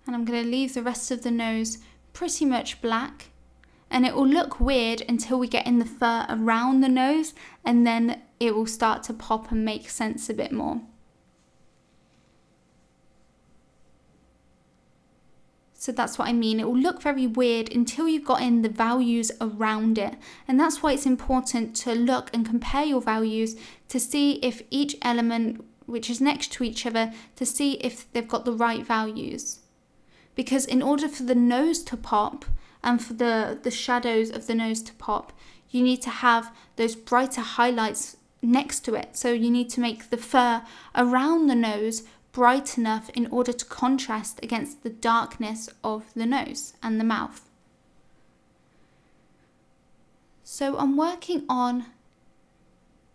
And I'm going to leave the rest of the nose pretty much black. And it will look weird until we get in the fur around the nose, and then it will start to pop and make sense a bit more. So that's what I mean. It will look very weird until you've got in the values around it. And that's why it's important to look and compare your values to see if each element which is next to each other, to see if they've got the right values. Because in order for the nose to pop and for the shadows of the nose to pop, you need to have those brighter highlights next to it. So you need to make the fur around the nose bright enough in order to contrast against the darkness of the nose and the mouth. So I'm working on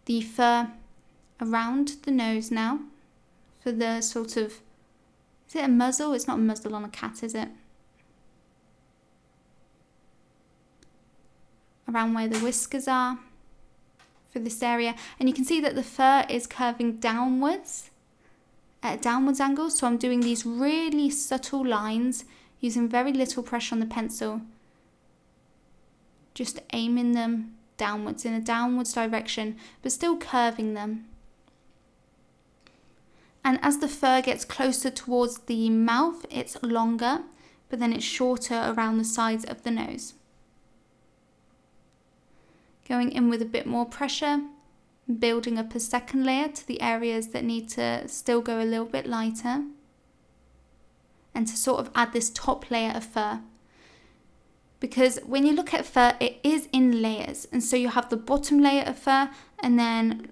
the fur around the nose now for the sort of, is it a muzzle? It's not a muzzle on a cat, is it? Around where the whiskers are for this area. And you can see that the fur is curving downwards at a downwards angle. So I'm doing these really subtle lines using very little pressure on the pencil. Just aiming them downwards in a downwards direction, but still curving them. And as the fur gets closer towards the mouth, it's longer, but then it's shorter around the sides of the nose. Going in with a bit more pressure, building up a second layer to the areas that need to still go a little bit lighter, and to sort of add this top layer of fur. Because when you look at fur, it is in layers, and so you have the bottom layer of fur, and then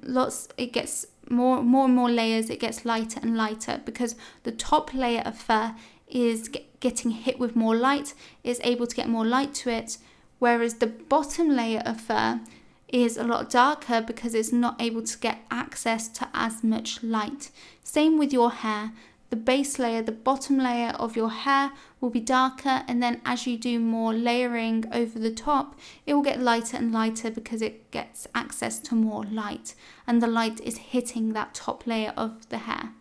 it gets more and more layers, it gets lighter and lighter, because the top layer of fur is getting hit with more light, is able to get more light to it, whereas the bottom layer of fur is a lot darker because it's not able to get access to as much light. Same with your hair. The base layer, the bottom layer of your hair will be darker, and then as you do more layering over the top, it will get lighter and lighter because it gets access to more light, and the light is hitting that top layer of the hair.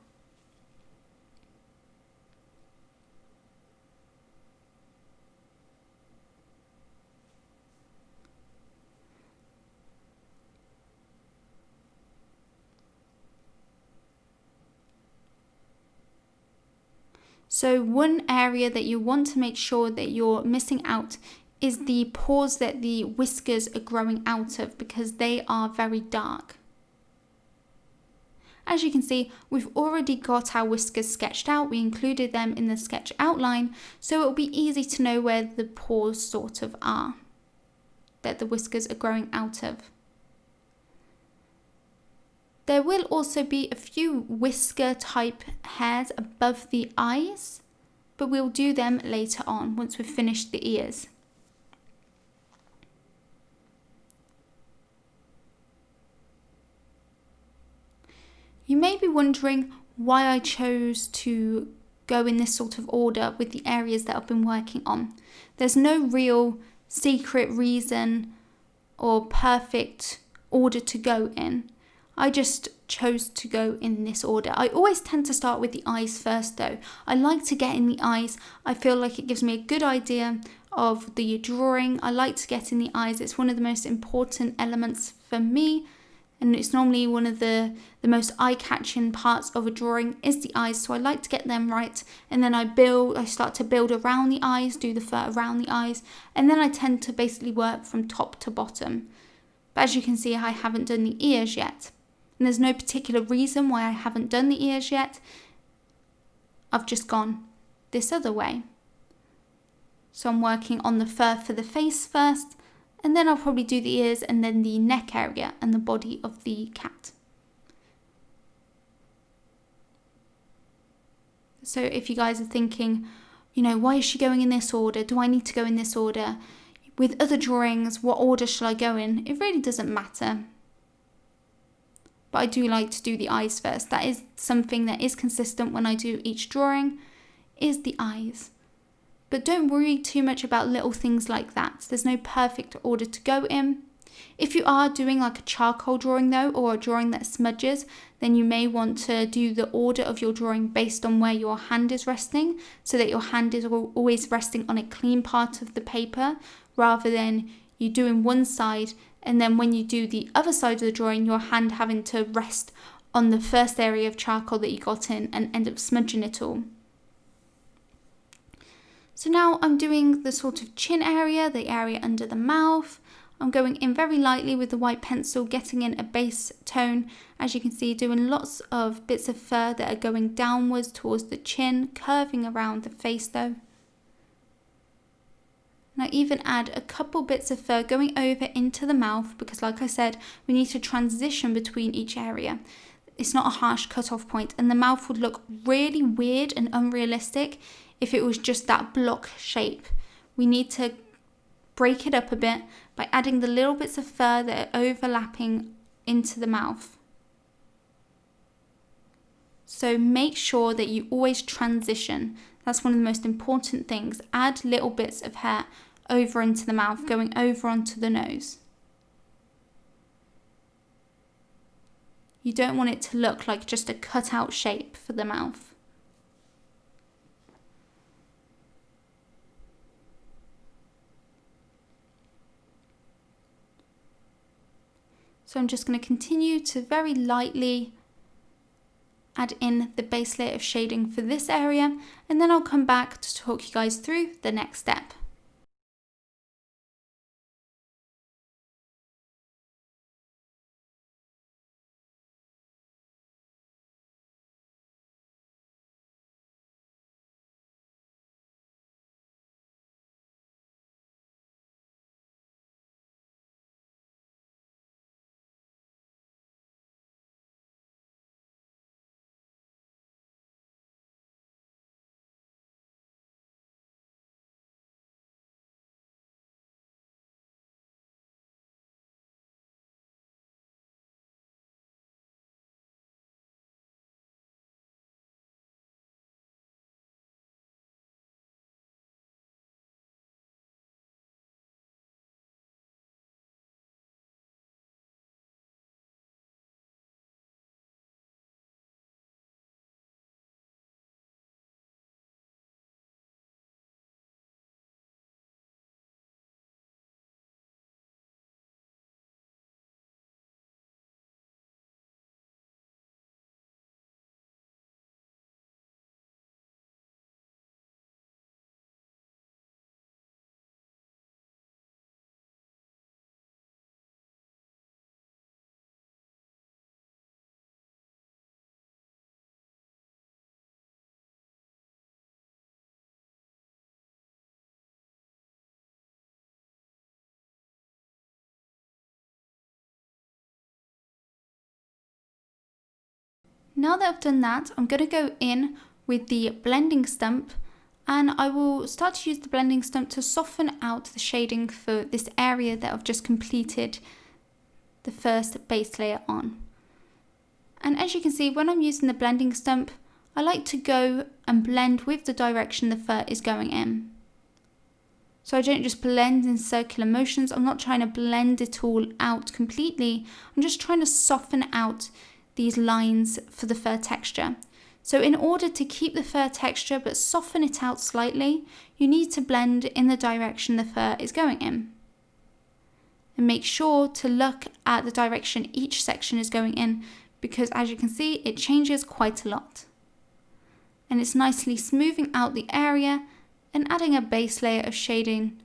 So one area that you want to make sure that you're missing out is the pores that the whiskers are growing out of, because they are very dark. As you can see, we've already got our whiskers sketched out. We included them in the sketch outline, so it'll be easy to know where the pores sort of are that the whiskers are growing out of. There will also be a few whisker type hairs above the eyes, but we'll do them later on once we've finished the ears. You may be wondering why I chose to go in this sort of order with the areas that I've been working on. There's no real secret reason or perfect order to go in. I just chose to go in this order. I always tend to start with the eyes first though. I like to get in the eyes. I feel like it gives me a good idea of the drawing. I like to get in the eyes. It's one of the most important elements for me, and it's normally one of the most eye-catching parts of a drawing is the eyes, so I like to get them right, and then I start to build around the eyes, do the fur around the eyes, and then I tend to basically work from top to bottom. But as you can see, I haven't done the ears yet, and there's no particular reason why I haven't done the ears yet. I've just gone this other way. So I'm working on the fur for the face first, and then I'll probably do the ears and then the neck area and the body of the cat. So if you guys are thinking, why is she going in this order? Do I need to go in this order? With other drawings, what order shall I go in? It really doesn't matter. But I do like to do the eyes first. That is something that is consistent when I do each drawing, is the eyes. But don't worry too much about little things like that. There's no perfect order to go in. If you are doing like a charcoal drawing though, or a drawing that smudges, then you may want to do the order of your drawing based on where your hand is resting, so that your hand is always resting on a clean part of the paper, rather than you doing one side and then when you do the other side of the drawing, your hand having to rest on the first area of charcoal that you got in and end up smudging it all. So now I'm doing the sort of chin area, the area under the mouth. I'm going in very lightly with the white pencil, getting in a base tone. As you can see, doing lots of bits of fur that are going downwards towards the chin, curving around the face though. And I even add a couple bits of fur going over into the mouth, because like I said, we need to transition between each area. It's not a harsh cut-off point, and the mouth would look really weird and unrealistic if it was just that block shape. We need to break it up a bit by adding the little bits of fur that are overlapping into the mouth. So make sure that you always transition. That's one of the most important things. Add little bits of hair over into the mouth, going over onto the nose. You don't want it to look like just a cut-out shape for the mouth. So I'm just going to continue to very lightly add in the base layer of shading for this area, and then I'll come back to talk you guys through the next step. Now that I've done that, I'm going to go in with the blending stump, and I will start to use the blending stump to soften out the shading for this area that I've just completed the first base layer on. And as you can see, when I'm using the blending stump, I like to go and blend with the direction the fur is going in. So I don't just blend in circular motions. I'm not trying to blend it all out completely. I'm just trying to soften out these lines for the fur texture. So in order to keep the fur texture but soften it out slightly, you need to blend in the direction the fur is going in. And make sure to look at the direction each section is going in, because as you can see, it changes quite a lot. And it's nicely smoothing out the area and adding a base layer of shading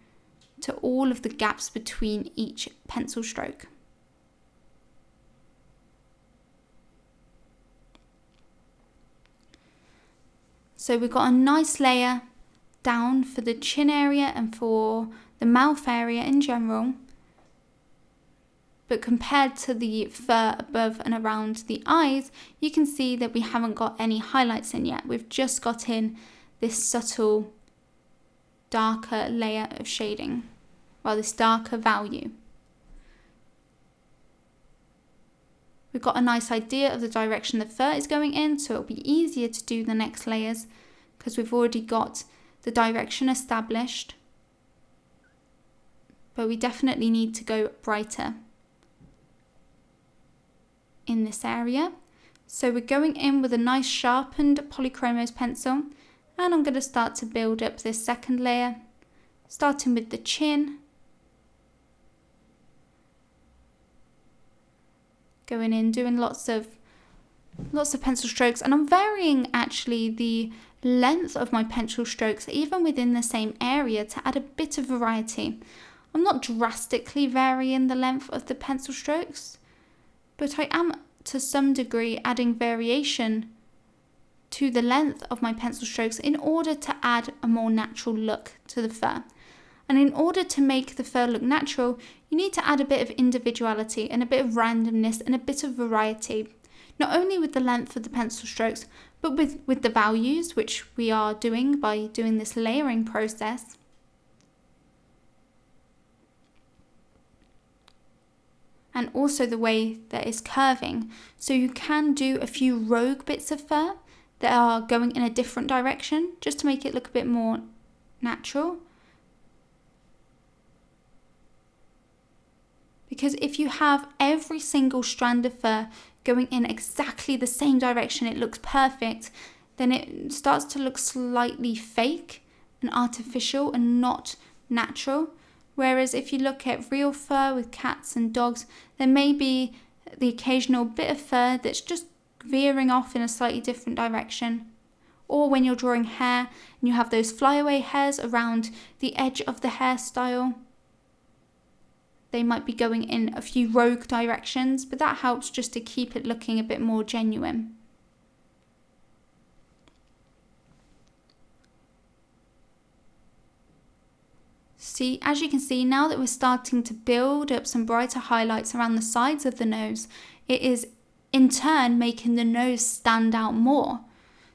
to all of the gaps between each pencil stroke. So we've got a nice layer down for the chin area and for the mouth area in general. But compared to the fur above and around the eyes, you can see that we haven't got any highlights in yet. We've just got in this subtle, darker layer of shading, well, this darker value. We've got a nice idea of the direction the fur is going in, so it'll be easier to do the next layers because we've already got the direction established. But we definitely need to go brighter in this area. So we're going in with a nice sharpened polychromos pencil, and I'm going to start to build up this second layer, starting with the chin, going in, doing lots of pencil strokes, and I'm varying actually the length of my pencil strokes even within the same area to add a bit of variety. I'm not drastically varying the length of the pencil strokes, but I am to some degree adding variation to the length of my pencil strokes in order to add a more natural look to the fur. And in order to make the fur look natural, you need to add a bit of individuality and a bit of randomness and a bit of variety, not only with the length of the pencil strokes, but with the values, which we are doing by doing this layering process. And also the way that it's curving. So you can do a few rogue bits of fur that are going in a different direction, just to make it look a bit more natural. Because if you have every single strand of fur going in exactly the same direction, it looks perfect, then it starts to look slightly fake and artificial and not natural. Whereas if you look at real fur with cats and dogs, there may be the occasional bit of fur that's just veering off in a slightly different direction. Or when you're drawing hair and you have those flyaway hairs around the edge of the hairstyle, they might be going in a few rogue directions, but that helps just to keep it looking a bit more genuine. See, as you can see, now that we're starting to build up some brighter highlights around the sides of the nose, it is in turn making the nose stand out more.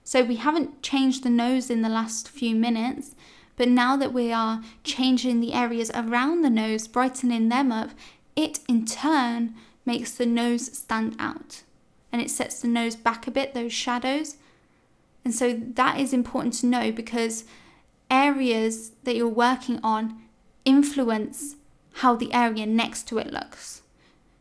So we haven't changed the nose in the last few minutes, but now that we are changing the areas around the nose, brightening them up, it in turn makes the nose stand out. And it sets the nose back a bit, those shadows. And so that is important to know, because areas that you're working on influence how the area next to it looks.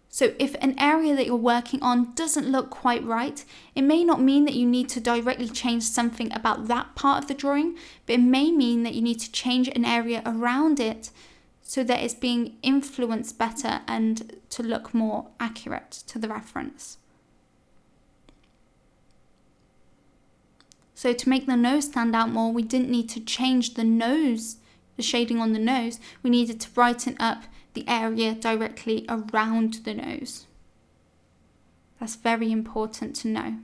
So if an area that you're working on doesn't look quite right, it may not mean that you need to directly change something about that part of the drawing, but it may mean that you need to change an area around it so that it's being influenced better and to look more accurate to the reference. So to make the nose stand out more, we didn't need to change the nose, the shading on the nose. We needed to brighten up the area directly around the nose. That's very important to know.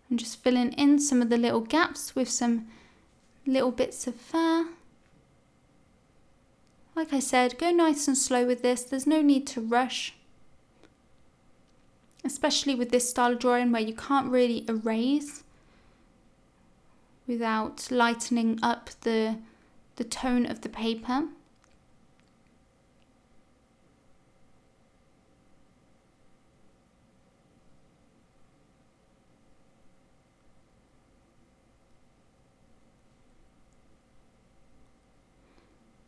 I'm just filling in some of the little gaps with some little bits of fur Like I said, go nice and slow with this. There's no need to rush, especially with this style of drawing where you can't really erase without lightening up the tone of the paper.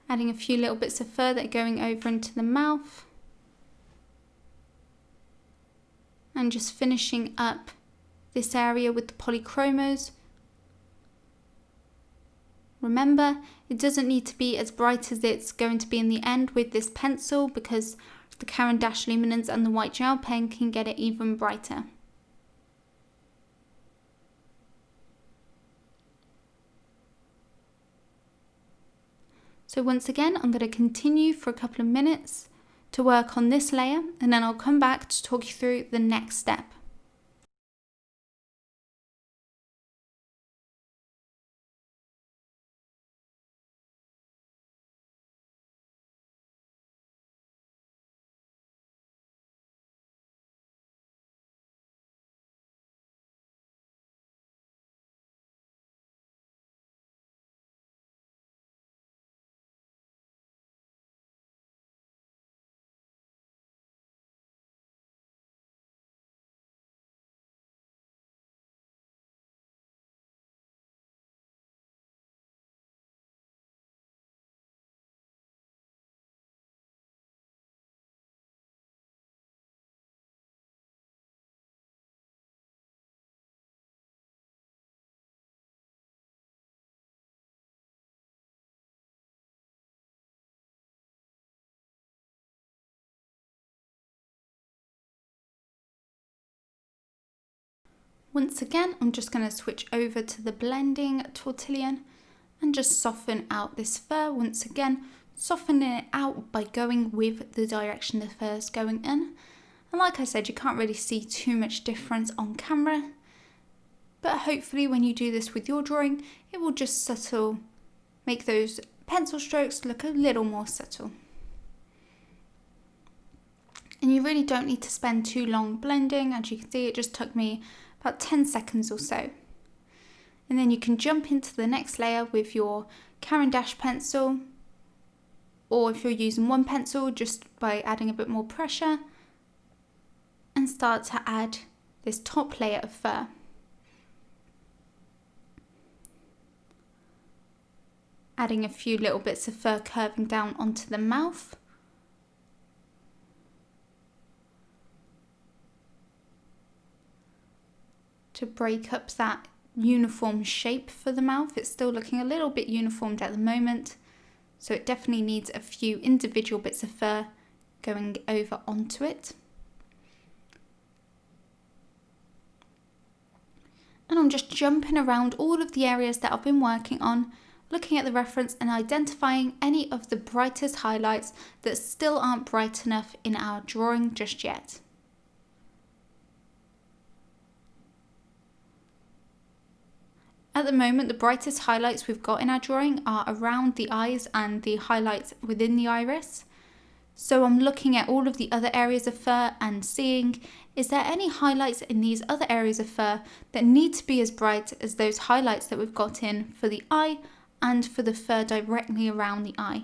Adding a few little bits of fur that are going over into the mouth. And just finishing up this area with the polychromos. Remember, it doesn't need to be as bright as it's going to be in the end with this pencil, because the Caran D'ache luminance and the white gel pen can get it even brighter. So once again, I'm going to continue for a couple of minutes to work on this layer, and then I'll come back to talk you through the next step. Once again, I'm just going to switch over to the blending tortillon and just soften out this fur. Once again, softening it out by going with the direction the fur is going in. And like I said, you can't really see too much difference on camera, but hopefully when you do this with your drawing, it will just subtle, make those pencil strokes look a little more subtle. And you really don't need to spend too long blending. As you can see, it just took me about 10 seconds or so. And then you can jump into the next layer with your Caran D'ache pencil, or if you're using one pencil, just by adding a bit more pressure, and start to add this top layer of fur. Adding a few little bits of fur curving down onto the mouth. To break up that uniform shape for the mouth. It's still looking a little bit uniformed at the moment, so it definitely needs a few individual bits of fur going over onto it. And I'm just jumping around all of the areas that I've been working on, looking at the reference and identifying any of the brightest highlights that still aren't bright enough in our drawing just yet. At the moment, the brightest highlights we've got in our drawing are around the eyes and the highlights within the iris. So I'm looking at all of the other areas of fur and seeing, is there any highlights in these other areas of fur that need to be as bright as those highlights that we've got in for the eye and for the fur directly around the eye.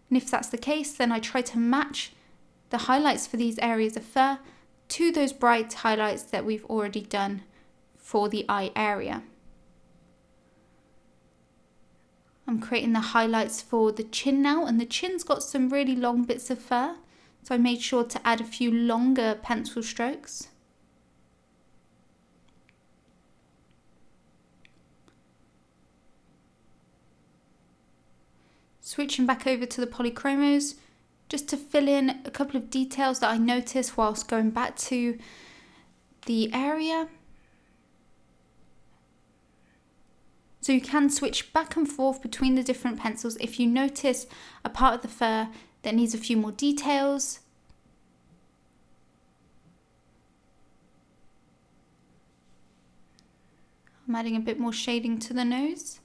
And if that's the case, then I try to match the highlights for these areas of fur to those bright highlights that we've already done for the eye area. I'm creating the highlights for the chin now, and the chin's got some really long bits of fur, so I made sure to add a few longer pencil strokes. Switching back over to the polychromos, just to fill in a couple of details that I noticed whilst going back to the area. So you can switch back and forth between the different pencils if you notice a part of the fur that needs a few more details. I'm adding a bit more shading to the nose.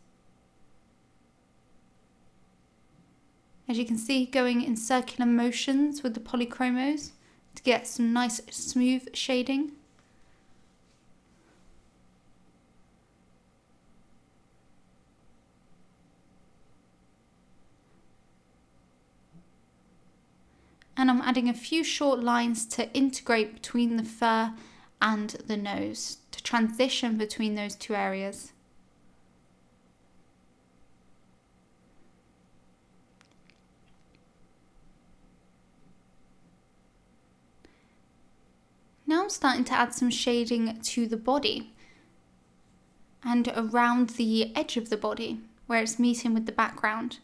As you can see, going in circular motions with the polychromos to get some nice smooth shading. And I'm adding a few short lines to integrate between the fur and the nose, to transition between those two areas. Now I'm starting to add some shading to the body and around the edge of the body where it's meeting with the background.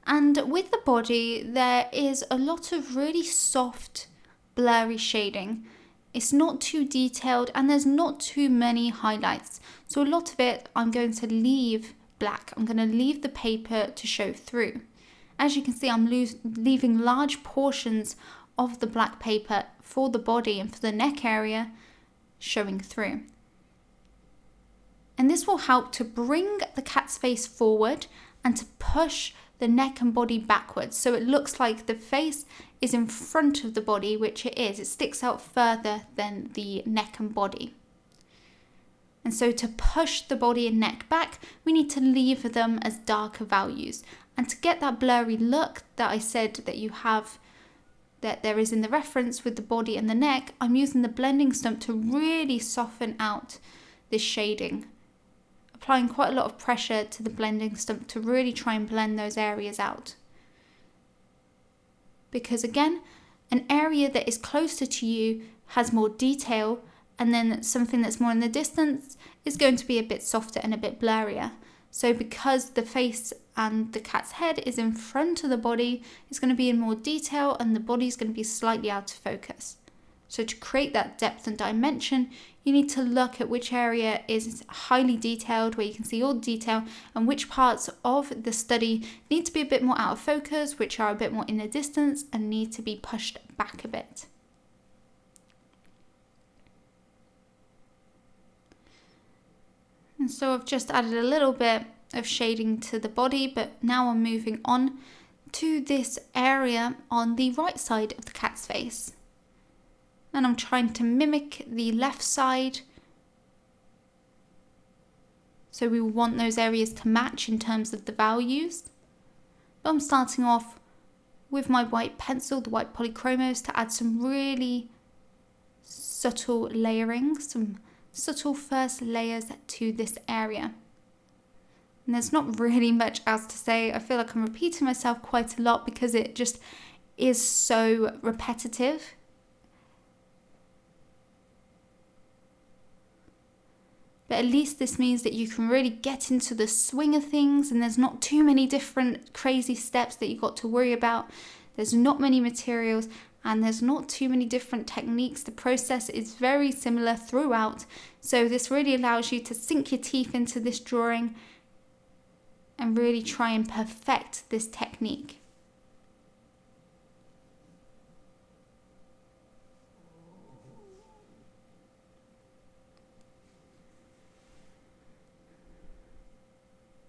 And with the body, there is a lot of really soft, blurry shading. It's not too detailed and there's not too many highlights. So a lot of it I'm going to leave black. I'm going to leave the paper to show through. As you can see, I'm leaving large portions of the black paper for the body and for the neck area showing through. And this will help to bring the cat's face forward and to push the neck and body backwards, so it looks like the face is in front of the body, which it is. It sticks out further than the neck and body. And so to push the body and neck back, we need to leave them as darker values. And to get that blurry look that I said that you have, that there is in the reference with the body and the neck, I'm using the blending stump to really soften out this shading. Applying quite a lot of pressure to the blending stump to really try and blend those areas out. Because again, an area that is closer to you has more detail, and then something that's more in the distance is going to be a bit softer and a bit blurrier. So because the face and the cat's head is in front of the body, it's going to be in more detail and the body is going to be slightly out of focus. So to create that depth and dimension, you need to look at which area is highly detailed, where you can see all the detail, and which parts of the study need to be a bit more out of focus, which are a bit more in the distance and need to be pushed back a bit. And so I've just added a little bit of shading to the body, but now I'm moving on to this area on the right side of the cat's face. And I'm trying to mimic the left side. So we want those areas to match in terms of the values. But I'm starting off with my white pencil, the white polychromos, to add some really subtle layering, some subtle first layers to this area. And there's not really much else to say. I feel like I'm repeating myself quite a lot because it just is so repetitive. But at least this means that you can really get into the swing of things and there's not too many different crazy steps that you've got to worry about. There's not many materials and there's not too many different techniques. The process is very similar throughout. So this really allows you to sink your teeth into this drawing and really try and perfect this technique.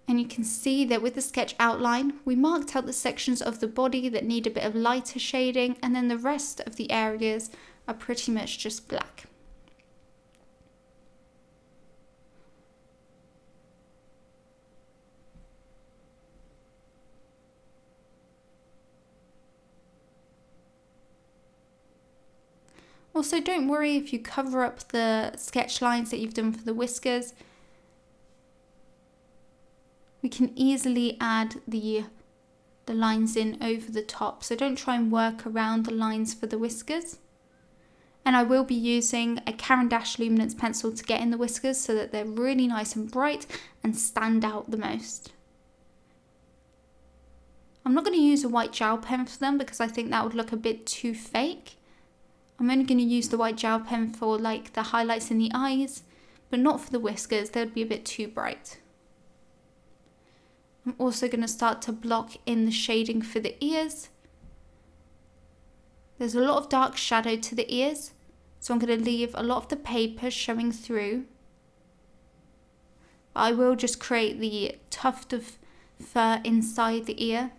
And you can see that with the sketch outline, we marked out the sections of the body that need a bit of lighter shading, and then the rest of the areas are pretty much just black. Also, don't worry if you cover up the sketch lines that you've done for the whiskers. We can easily add the lines in over the top, so don't try and work around the lines for the whiskers. And I will be using a Caran D'ache luminance pencil to get in the whiskers so that they're really nice and bright and stand out the most. I'm not going to use a white gel pen for them because I think that would look a bit too fake. I'm only going to use the white gel pen for like the highlights in the eyes, but not for the whiskers, they would be a bit too bright. I'm also going to start to block in the shading for the ears. There's a lot of dark shadow to the ears, so I'm going to leave a lot of the paper showing through. But I will just create the tuft of fur inside the ear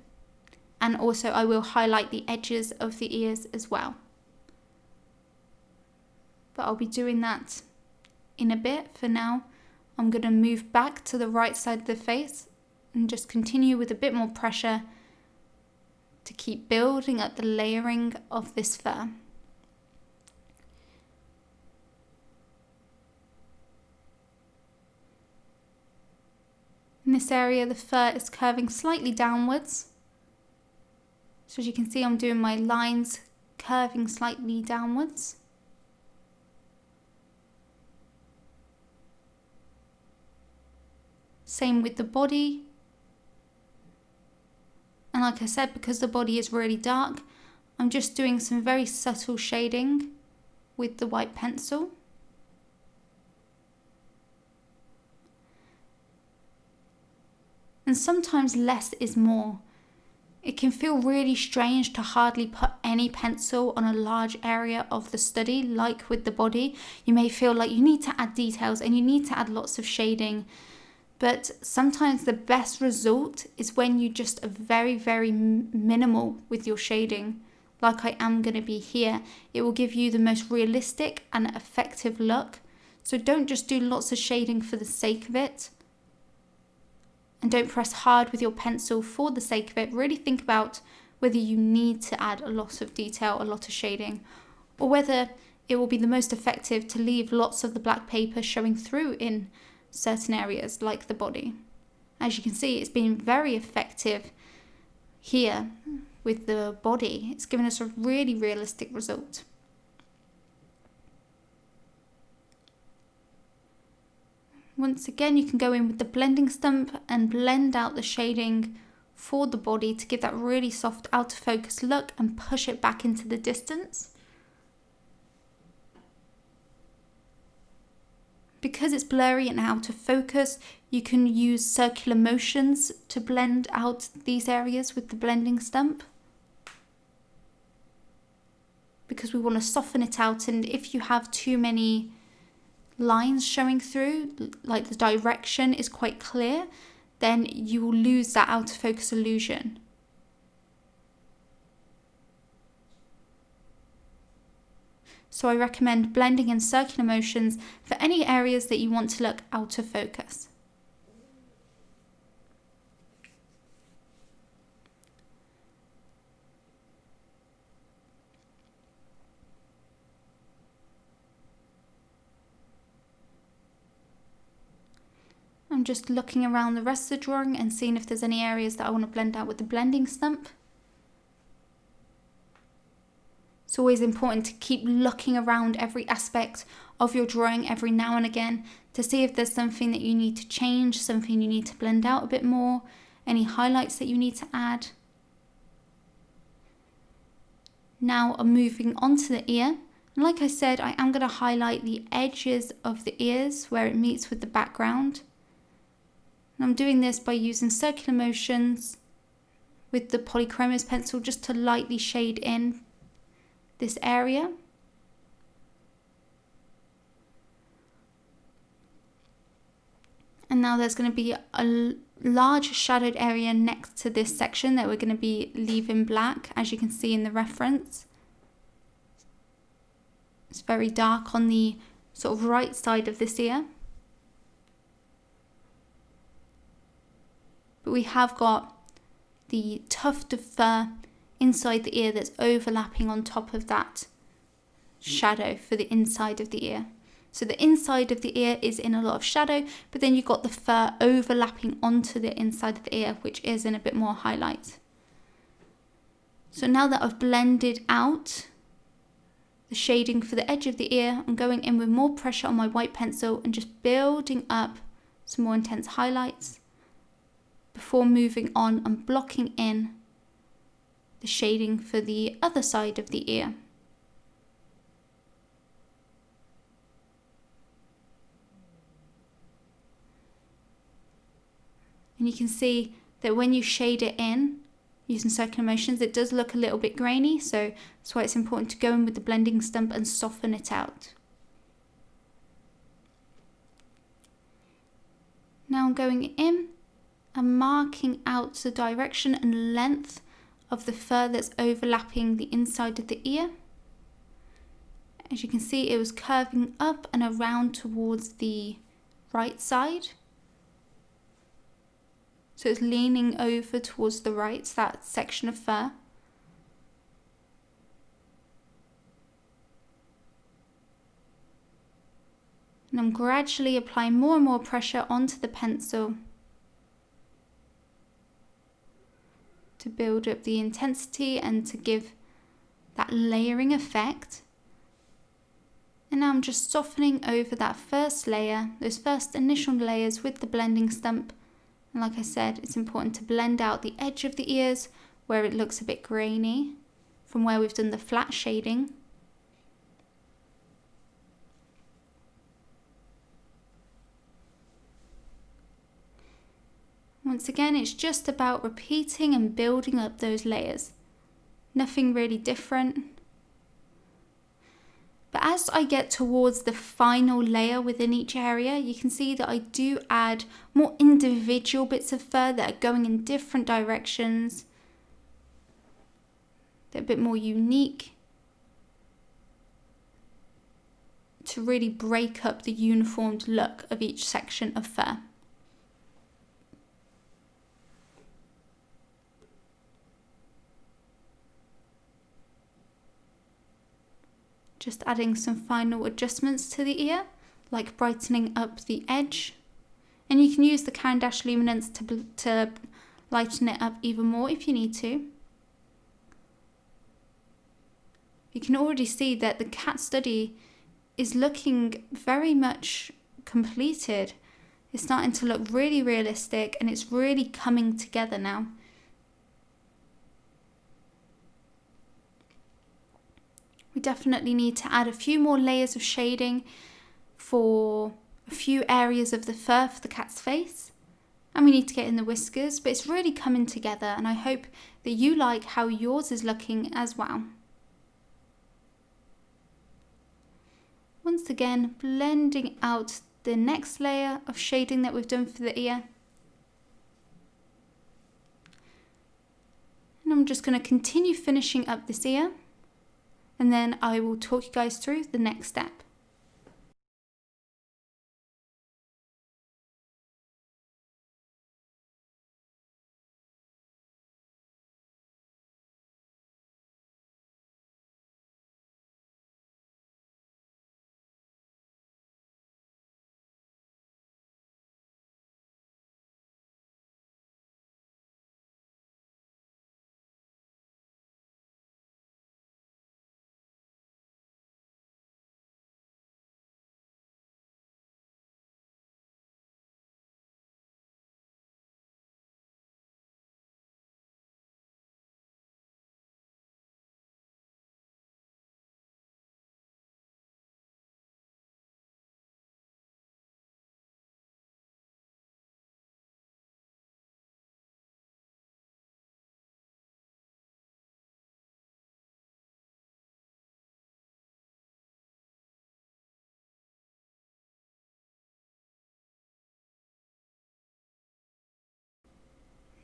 and also I will highlight the edges of the ears as well. But I'll be doing that in a bit. For now, I'm going to move back to the right side of the face and just continue with a bit more pressure to keep building up the layering of this fur. In this area, the fur is curving slightly downwards. So as you can see, I'm doing my lines curving slightly downwards. Same with the body. And like I said, because the body is really dark, I'm just doing some very subtle shading with the white pencil. And sometimes less is more. It can feel really strange to hardly put any pencil on a large area of the study, like with the body. You may feel like you need to add details and you need to add lots of shading. But sometimes the best result is when you just are very, very minimal with your shading, like I am going to be here. It will give you the most realistic and effective look. So don't just do lots of shading for the sake of it. And don't press hard with your pencil for the sake of it. Really think about whether you need to add a lot of detail, a lot of shading, or whether it will be the most effective to leave lots of the black paper showing through in certain areas like the body. As you can see, it's been very effective here with the body. It's given us a really realistic result. Once again, you can go in with the blending stump and blend out the shading for the body to give that really soft out of focus look and push it back into the distance. Because it's blurry and out of focus, you can use circular motions to blend out these areas with the blending stump. Because we want to soften it out, and if you have too many lines showing through, like the direction is quite clear, then you will lose that out of focus illusion. So I recommend blending in circular motions for any areas that you want to look out of focus. I'm just looking around the rest of the drawing and seeing if there's any areas that I want to blend out with the blending stump. It's always important to keep looking around every aspect of your drawing every now and again to see if there's something that you need to change, something you need to blend out a bit more, any highlights that you need to add. Now I'm moving on to the ear. And like I said, I am going to highlight the edges of the ears where it meets with the background. And I'm doing this by using circular motions with the polychromos pencil just to lightly shade in this area. And now there's going to be a large shadowed area next to this section that we're going to be leaving black, as you can see in the reference. It's very dark on the sort of right side of this ear. But we have got the tuft of fur inside the ear that's overlapping on top of that shadow for the inside of the ear. So the inside of the ear is in a lot of shadow, but then you've got the fur overlapping onto the inside of the ear, which is in a bit more highlight. So now that I've blended out the shading for the edge of the ear, I'm going in with more pressure on my white pencil and just building up some more intense highlights before moving on and blocking in the shading for the other side of the ear. And you can see that when you shade it in using circular motions, it does look a little bit grainy, so that's why it's important to go in with the blending stump and soften it out. Now I'm going in and marking out the direction and length of the fur that's overlapping the inside of the ear. As you can see, it was curving up and around towards the right side. So it's leaning over towards the right, that section of fur. And I'm gradually applying more and more pressure onto the pencil to build up the intensity and to give that layering effect. And now I'm just softening over that first layer, those first initial layers with the blending stump. And like I said, it's important to blend out the edge of the ears where it looks a bit grainy from where we've done the flat shading. Once again, it's just about repeating and building up those layers. Nothing really different. But as I get towards the final layer within each area, you can see that I do add more individual bits of fur that are going in different directions. They're a bit more unique to really break up the uniformed look of each section of fur. Just adding some final adjustments to the ear, like brightening up the edge. And you can use the Caran D'ache luminance to lighten it up even more if you need to. You can already see that the cat study is looking very much completed. It's starting to look really realistic and it's really coming together now. We definitely need to add a few more layers of shading for a few areas of the fur for the cat's face. And we need to get in the whiskers, but it's really coming together and I hope that you like how yours is looking as well. Once again, blending out the next layer of shading that we've done for the ear. And I'm just going to continue finishing up this ear. And then I will talk you guys through the next step.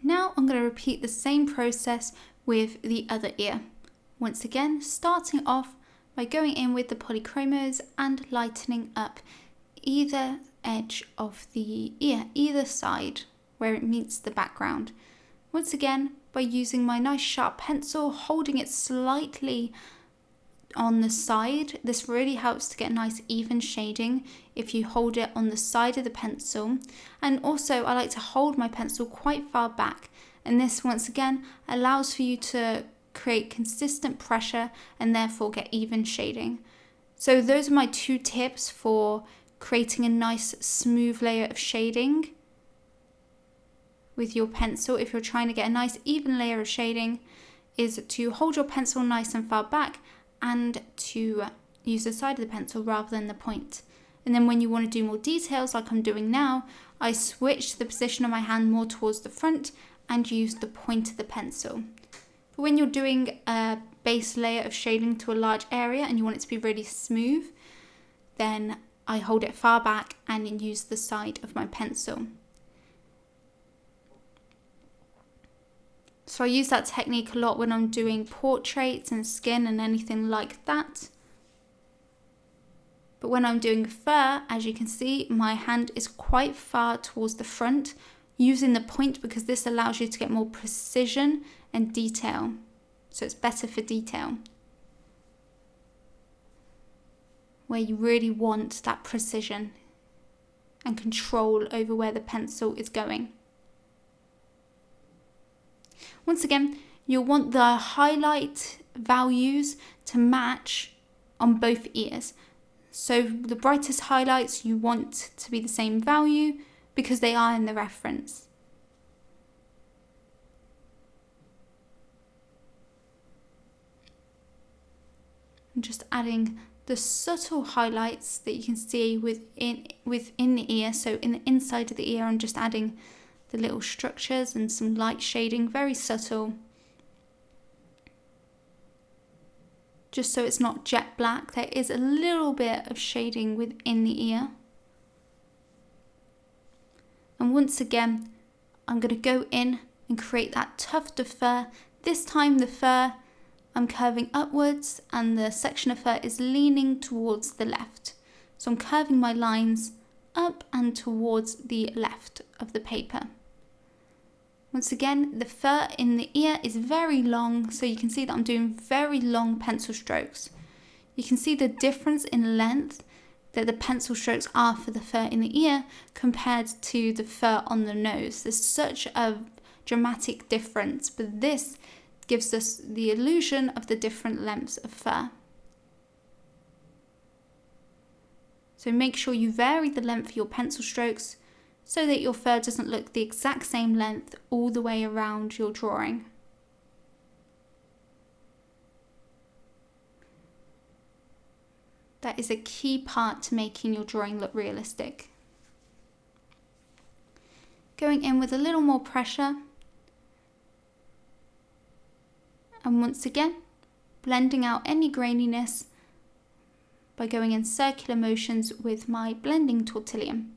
Now I'm going to repeat the same process with the other ear. Once again, starting off by going in with the polychromos and lightening up either edge of the ear, either side where it meets the background. Once again, by using my nice sharp pencil, holding it slightly on the side. This really helps to get nice even shading if you hold it on the side of the pencil. And also I like to hold my pencil quite far back, and this once again allows for you to create consistent pressure and therefore get even shading. So those are my two tips for creating a nice smooth layer of shading with your pencil. If you're trying to get a nice even layer of shading, is to hold your pencil nice and far back and to use the side of the pencil rather than the point. And then when you want to do more details like I'm doing now, I switch the position of my hand more towards the front and use the point of the pencil. But when you're doing a base layer of shading to a large area and you want it to be really smooth, then I hold it far back and use the side of my pencil. So I use that technique a lot when I'm doing portraits and skin and anything like that. But when I'm doing fur, as you can see, my hand is quite far towards the front, using the point because this allows you to get more precision and detail. So it's better for detail, where you really want that precision and control over where the pencil is going. Once again, you'll want the highlight values to match on both ears. So the brightest highlights you want to be the same value because they are in the reference. I'm just adding the subtle highlights that you can see within the ear. So in the inside of the ear, I'm just adding the little structures and some light shading, very subtle. Just so it's not jet black, there is a little bit of shading within the ear. And once again, I'm going to go in and create that tuft of fur. This time the fur, I'm curving upwards and the section of fur is leaning towards the left. So I'm curving my lines up and towards the left of the paper. Once again, the fur in the ear is very long, so you can see that I'm doing very long pencil strokes. You can see the difference in length that the pencil strokes are for the fur in the ear compared to the fur on the nose. There's such a dramatic difference, but this gives us the illusion of the different lengths of fur. So make sure you vary the length of your pencil strokes so that your fur doesn't look the exact same length all the way around your drawing. That is a key part to making your drawing look realistic. Going in with a little more pressure. And once again, blending out any graininess by going in circular motions with my blending tortillon.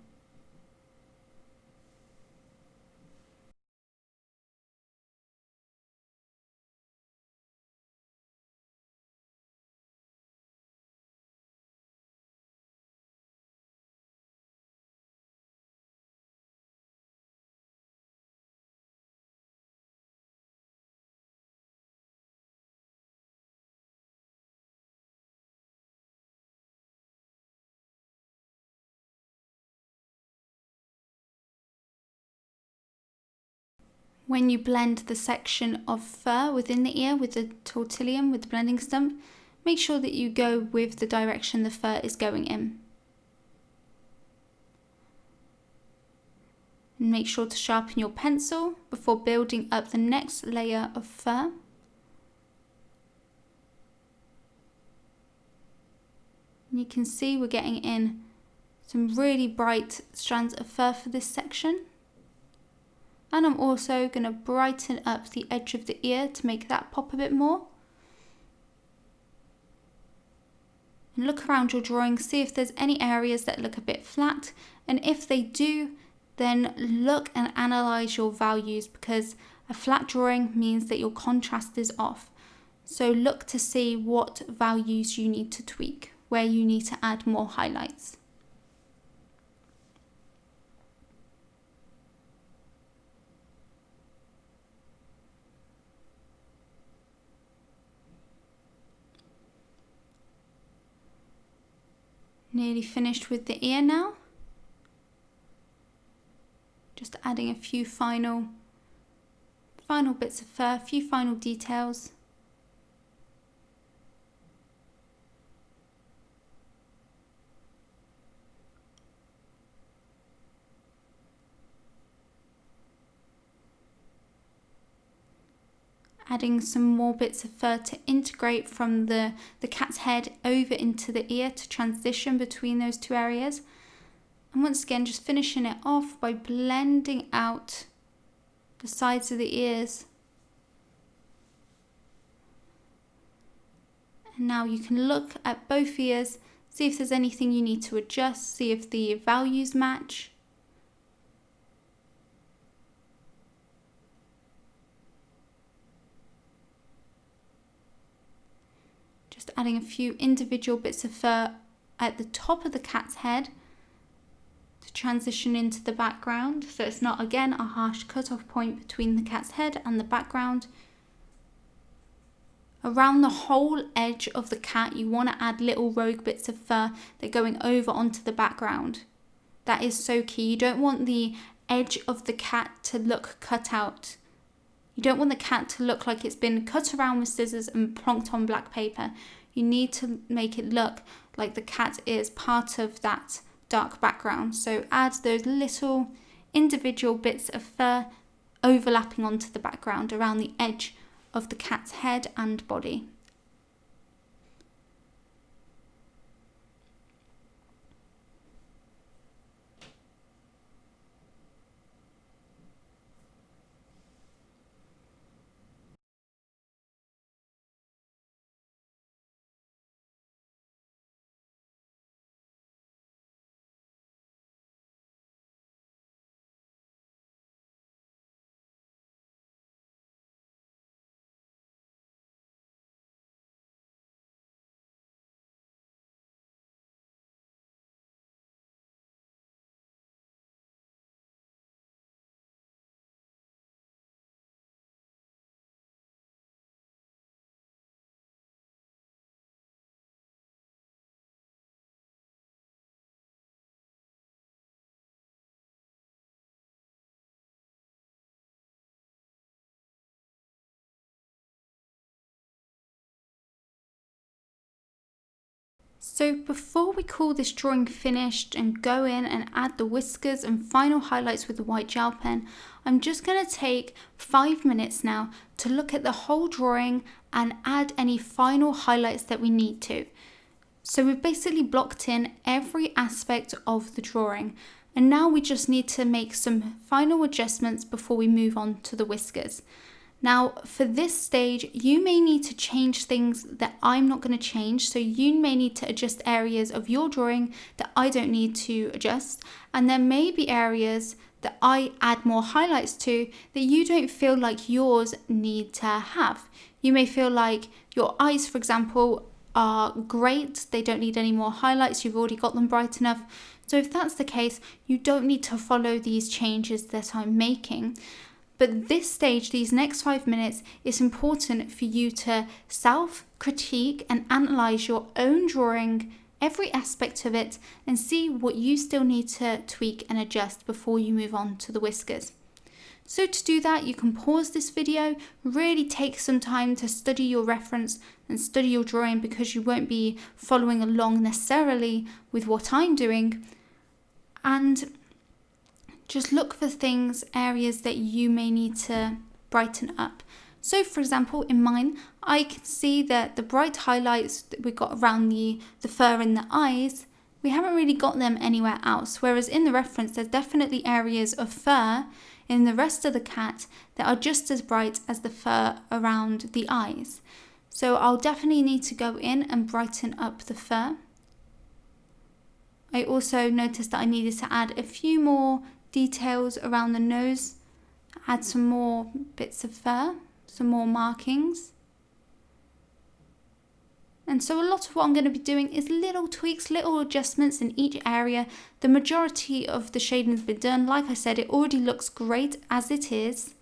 When you blend the section of fur within the ear with the tortillon, with the blending stump, make sure that you go with the direction the fur is going in. And make sure to sharpen your pencil before building up the next layer of fur. And you can see we're getting in some really bright strands of fur for this section. And I'm also going to brighten up the edge of the ear to make that pop a bit more. And look around your drawing, see if there's any areas that look a bit flat. And if they do, then look and analyze your values, because a flat drawing means that your contrast is off. So look to see what values you need to tweak, where you need to add more highlights. Nearly finished with the ear now. Just adding a few final bits of fur, a few final details. Adding some more bits of fur to integrate from the cat's head over into the ear to transition between those two areas. And once again, just finishing it off by blending out the sides of the ears. And now you can look at both ears, see if there's anything you need to adjust, see if the values match. just adding a few individual bits of fur at the top of the cat's head to transition into the background, so it's not again a harsh cut-off point between the cat's head and the background. Around the whole edge of the cat, you want to add little rogue bits of fur that are going over onto the background. That is so key. You don't want the edge of the cat to look cut out. You don't want the cat to look like it's been cut around with scissors and plonked on black paper. You need to make it look like the cat is part of that dark background. So add those little individual bits of fur overlapping onto the background around the edge of the cat's head and body. So before we call this drawing finished and go in and add the whiskers and final highlights with the white gel pen, I'm just going to take 5 minutes now to look at the whole drawing and add any final highlights that we need to. So we've basically blocked in every aspect of the drawing, and now we just need to make some final adjustments before we move on to the whiskers. Now, for this stage, you may need to change things that I'm not going to change. So you may need to adjust areas of your drawing that I don't need to adjust. And there may be areas that I add more highlights to that you don't feel like yours need to have. You may feel like your eyes, for example, are great. They don't need any more highlights. You've already got them bright enough. So if that's the case, you don't need to follow these changes that I'm making. But this stage, these next 5 minutes, is important for you to self-critique and analyse your own drawing, every aspect of it, and see what you still need to tweak and adjust before you move on to the whiskers. So to do that, you can pause this video, really take some time to study your reference and study your drawing, because you won't be following along necessarily with what I'm doing, and just look for things, areas that you may need to brighten up. So for example, in mine, I can see that the bright highlights that we got around the fur and the eyes, we haven't really got them anywhere else. Whereas in the reference, there's definitely areas of fur in the rest of the cat that are just as bright as the fur around the eyes. So I'll definitely need to go in and brighten up the fur. I also noticed that I needed to add a few more details around the nose, add some more bits of fur, some more markings. And so a lot of what I'm going to be doing is little tweaks, little adjustments in each area. The majority of the shading has been done. Like I said, it already looks great as it is.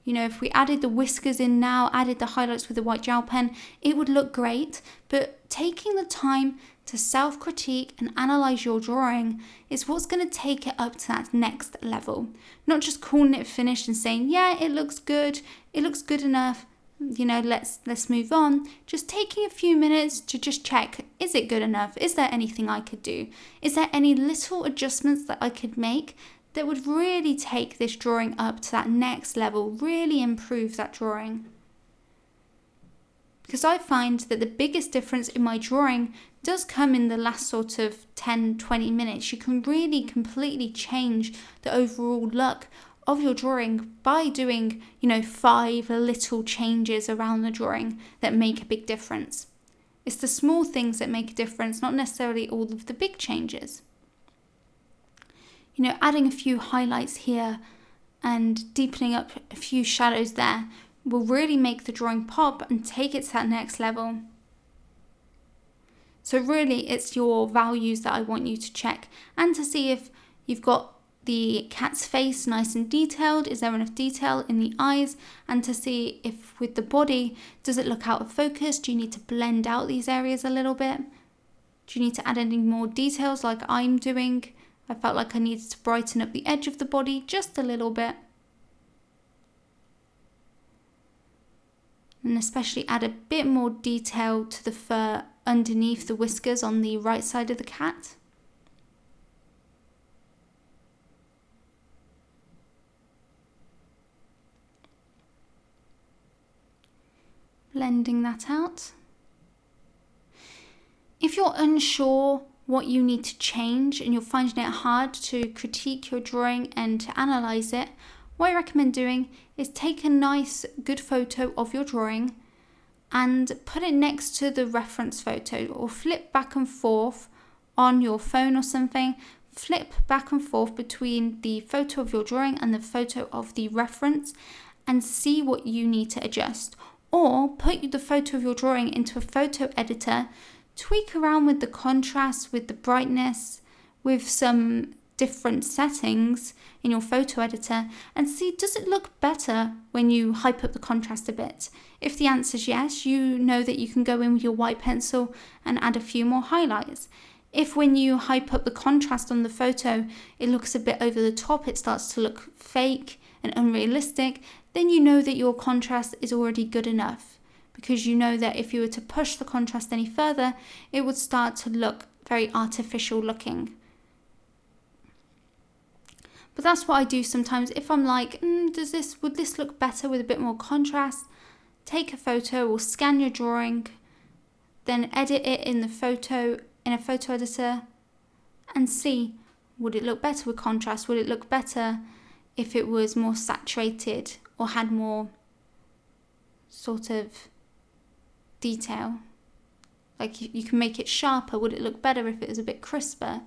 You know, if we added the whiskers in now, added the highlights with the white gel pen, it would look great. But taking the time to self-critique and analyse your drawing is what's going to take it up to that next level. Not just calling it finished and saying, yeah, it looks good enough, you know, let's move on. Just taking a few minutes to just check, is it good enough? Is there anything I could do? Is there any little adjustments that I could make that would really take this drawing up to that next level, really improve that drawing? Because I find that the biggest difference in my drawing does come in the last sort of 10-20 minutes. You can really completely change the overall look of your drawing by doing, you know, 5 little changes around the drawing that make a big difference. It's the small things that make a difference, not necessarily all of the big changes. You know, adding a few highlights here and deepening up a few shadows there will really make the drawing pop and take it to that next level. So really it's your values that I want you to check, and to see if you've got the cat's face nice and detailed, is there enough detail in the eyes, and to see if with the body, does it look out of focus? Do you need to blend out these areas a little bit? Do you need to add any more details like I'm doing? I felt like I needed to brighten up the edge of the body just a little bit. And especially add a bit more detail to the fur underneath the whiskers on the right side of the cat. Blending that out. If you're unsure what you need to change and you're finding it hard to critique your drawing and to analyze it, what I recommend doing is take a nice, good photo of your drawing and put it next to the reference photo, or flip back and forth on your phone or something. Flip back and forth between the photo of your drawing and the photo of the reference and see what you need to adjust. Or put the photo of your drawing into a photo editor, tweak around with the contrast, with the brightness, with some different settings in your photo editor, and see, does it look better when you hype up the contrast a bit? If the answer is yes, you know that you can go in with your white pencil and add a few more highlights. If when you hype up the contrast on the photo, it looks a bit over the top, it starts to look fake and unrealistic, then you know that your contrast is already good enough, because you know that if you were to push the contrast any further, it would start to look very artificial looking. But that's what I do sometimes. If I'm like, would this look better with a bit more contrast? Take a photo or scan your drawing, then edit it in a photo editor and see, would it look better with contrast? Would it look better if it was more saturated or had more sort of detail? Like you can make it sharper. Would it look better if it was a bit crisper?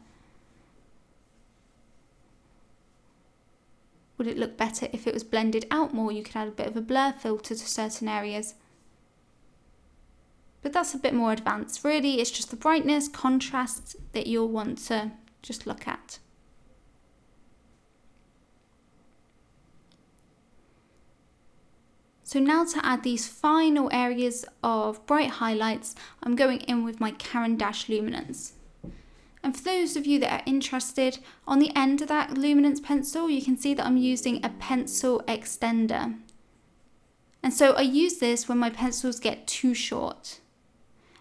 Would it look better if it was blended out more? You could add a bit of a blur filter to certain areas. But that's a bit more advanced. Really, it's just the brightness, contrast that you'll want to just look at. So now to add these final areas of bright highlights, I'm going in with my Caran D'ache luminance. And for those of you that are interested, on the end of that luminance pencil, you can see that I'm using a pencil extender. And so I use this when my pencils get too short.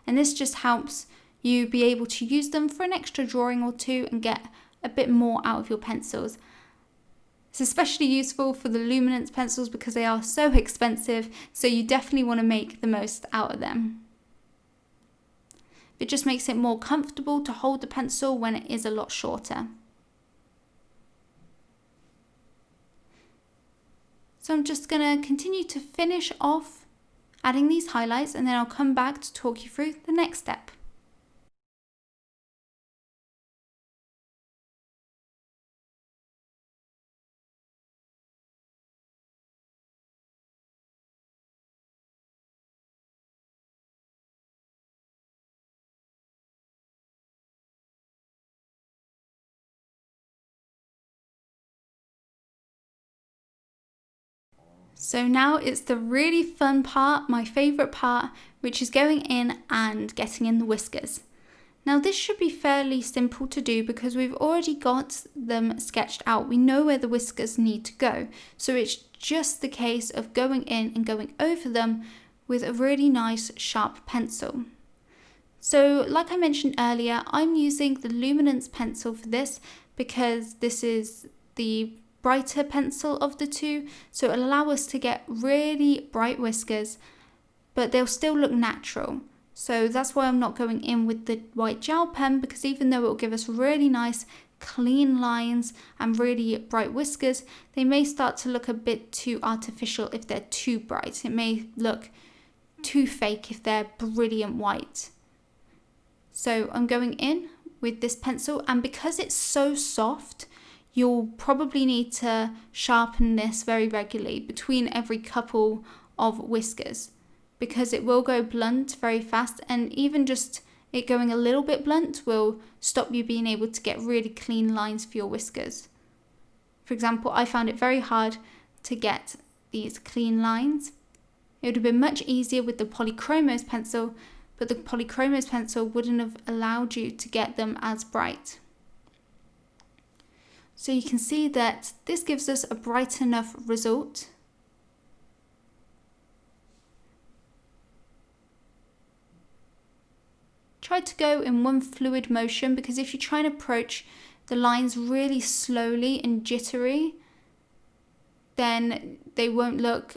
And this just helps you be able to use them for an extra drawing or two and get a bit more out of your pencils. It's especially useful for the luminance pencils because they are so expensive, so you definitely want to make the most out of them. It just makes it more comfortable to hold the pencil when it is a lot shorter. So I'm just going to continue to finish off adding these highlights, and then I'll come back to talk you through the next step. So now it's the really fun part, my favourite part, which is going in and getting in the whiskers. Now this should be fairly simple to do because we've already got them sketched out. We know where the whiskers need to go. So it's just the case of going in and going over them with a really nice sharp pencil. So like I mentioned earlier, I'm using the luminance pencil for this because this is the brighter pencil of the two, so it'll allow us to get really bright whiskers, but they'll still look natural. So that's why I'm not going in with the white gel pen, because even though it will give us really nice clean lines and really bright whiskers, they may start to look a bit too artificial if they're too bright. It may look too fake if they're brilliant white. So I'm going in with this pencil, and because it's so soft, you'll probably need to sharpen this very regularly between every couple of whiskers, because it will go blunt very fast, and even just it going a little bit blunt will stop you being able to get really clean lines for your whiskers. For example, I found it very hard to get these clean lines. It would have been much easier with the polychromos pencil, but the polychromos pencil wouldn't have allowed you to get them as bright. So you can see that this gives us a bright enough result. Try to go in one fluid motion, because if you try and approach the lines really slowly and jittery, then they won't look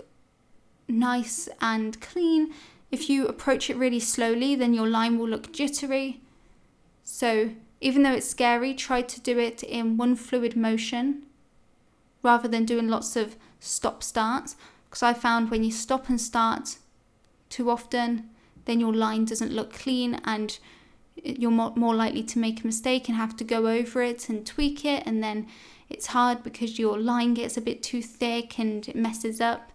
nice and clean. If you approach it really slowly, then your line will look jittery. So even though it's scary, try to do it in one fluid motion rather than doing lots of stop-starts, because I found when you stop and start too often, then your line doesn't look clean and you're more likely to make a mistake and have to go over it and tweak it, and then it's hard because your line gets a bit too thick and it messes up.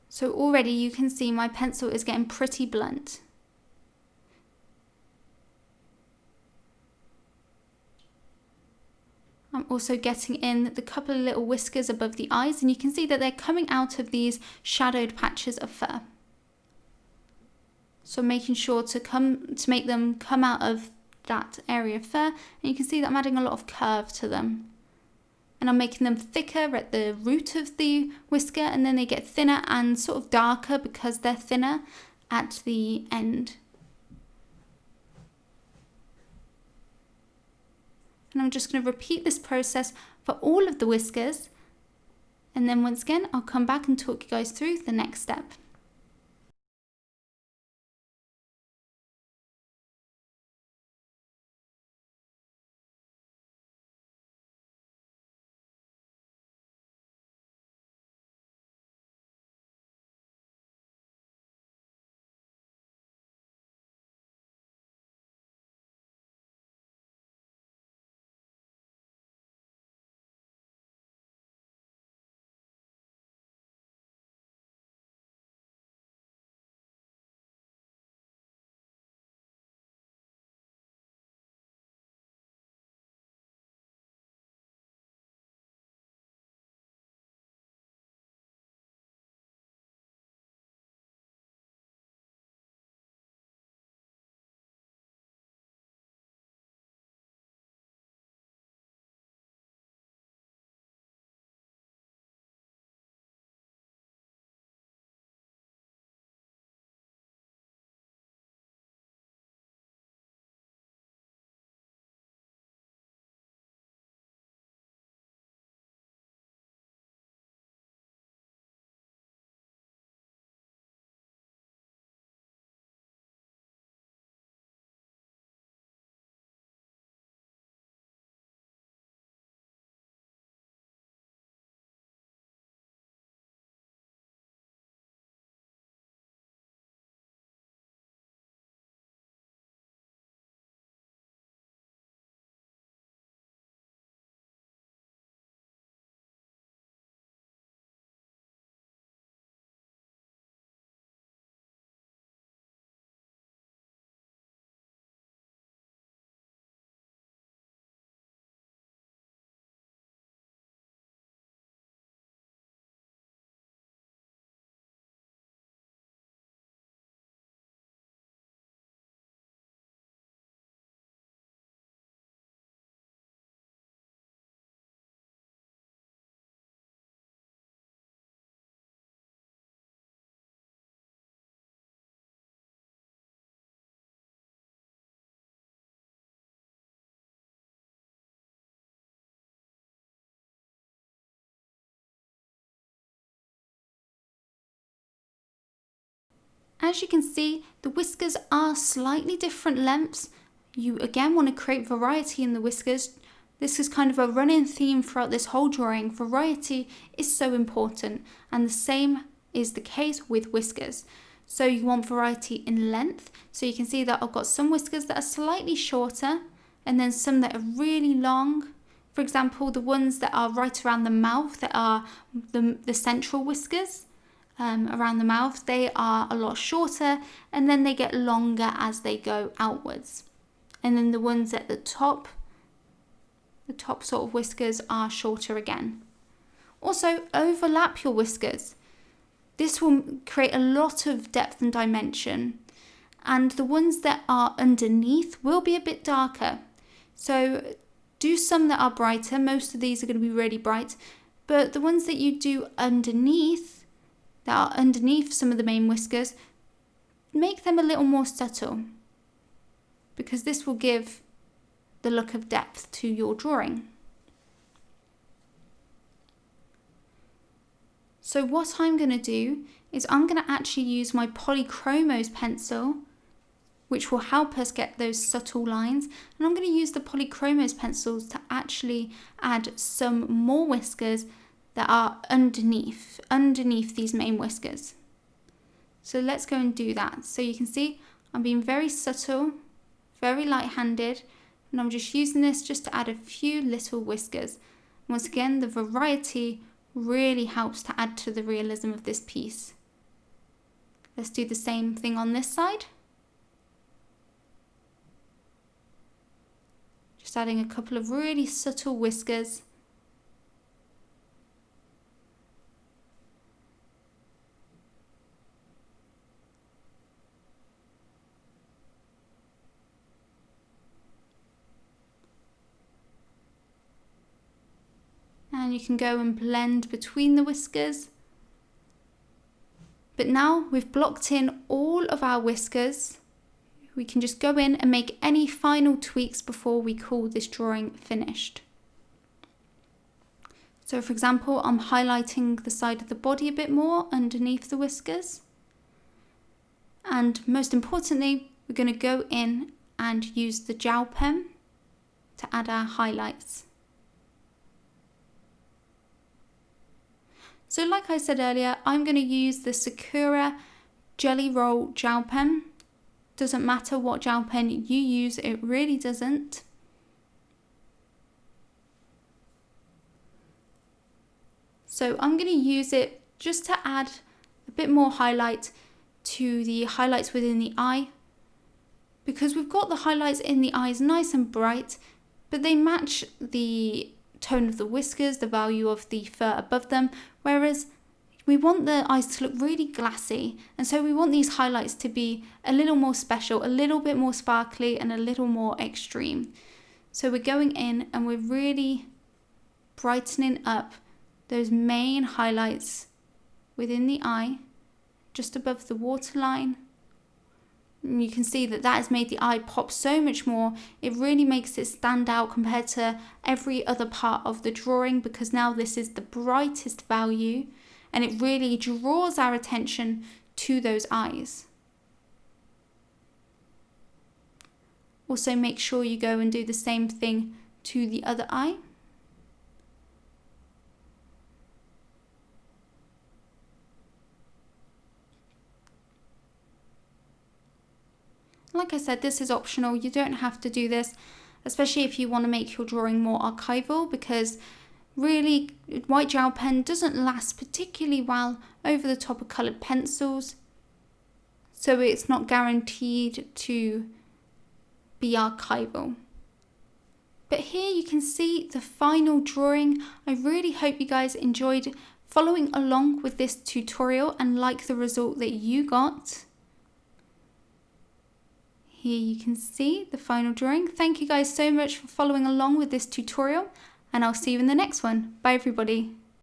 So already you can see my pencil is getting pretty blunt. I'm also getting in the couple of little whiskers above the eyes, and you can see that they're coming out of these shadowed patches of fur. So making sure to make them come out of that area of fur, and you can see that I'm adding a lot of curve to them. And I'm making them thicker at the root of the whisker, and then they get thinner and sort of darker because they're thinner at the end. And I'm just going to repeat this process for all of the whiskers, and then once again I'll come back and talk you guys through the next step. As you can see, the whiskers are slightly different lengths. You again want to create variety in the whiskers. This is kind of a running theme throughout this whole drawing. Variety is so important, and the same is the case with whiskers. So you want variety in length. So you can see that I've got some whiskers that are slightly shorter and then some that are really long. For For example, the ones that are right around the mouth, that are the central whiskers around the mouth, they are a lot shorter, and then they get longer as they go outwards. And then the ones at the top sort of whiskers are shorter again. Also, overlap your whiskers. This will create a lot of depth and dimension. And the ones that are underneath will be a bit darker. So do some that are brighter. Most of these are going to be really bright. But the ones that you do underneath, that are underneath some of the main whiskers, make them a little more subtle, because this will give the look of depth to your drawing. So what I'm going to do is I'm going to actually use my polychromos pencil, which will help us get those subtle lines. And I'm going to use the polychromos pencils to actually add some more whiskers that are underneath these main whiskers. So let's go and do that. So you can see I'm being very subtle, very light-handed, and I'm just using this just to add a few little whiskers. Once again, the variety really helps to add to the realism of this piece. Let's do the same thing on this side. Just adding a couple of really subtle whiskers. And you can go and blend between the whiskers. But now we've blocked in all of our whiskers. We can just go in and make any final tweaks before we call this drawing finished. So for example, I'm highlighting the side of the body a bit more underneath the whiskers. And most importantly, we're going to go in and use the gel pen to add our highlights. So like I said earlier, I'm going to use the Sakura Jelly Roll gel pen. Doesn't matter what gel pen you use, it really doesn't. So I'm going to use it just to add a bit more highlight to the highlights within the eye, because we've got the highlights in the eyes nice and bright, but they match the tone of the whiskers, the value of the fur above them, whereas we want the eyes to look really glassy, and so we want these highlights to be a little more special, a little bit more sparkly, and a little more extreme. So we're going in and we're really brightening up those main highlights within the eye, just above the waterline. And you can see that that has made the eye pop so much more. It really makes it stand out compared to every other part of the drawing, because now this is the brightest value and it really draws our attention to those eyes. Also make sure you go and do the same thing to the other eye. Like I said, this is optional. You don't have to do this, especially if you want to make your drawing more archival, because really white gel pen doesn't last particularly well over the top of coloured pencils. So it's not guaranteed to be archival. But here you can see the final drawing. I really hope you guys enjoyed following along with this tutorial and like the result that you got. Here you can see the final drawing. Thank you guys so much for following along with this tutorial, and I'll see you in the next one. Bye everybody.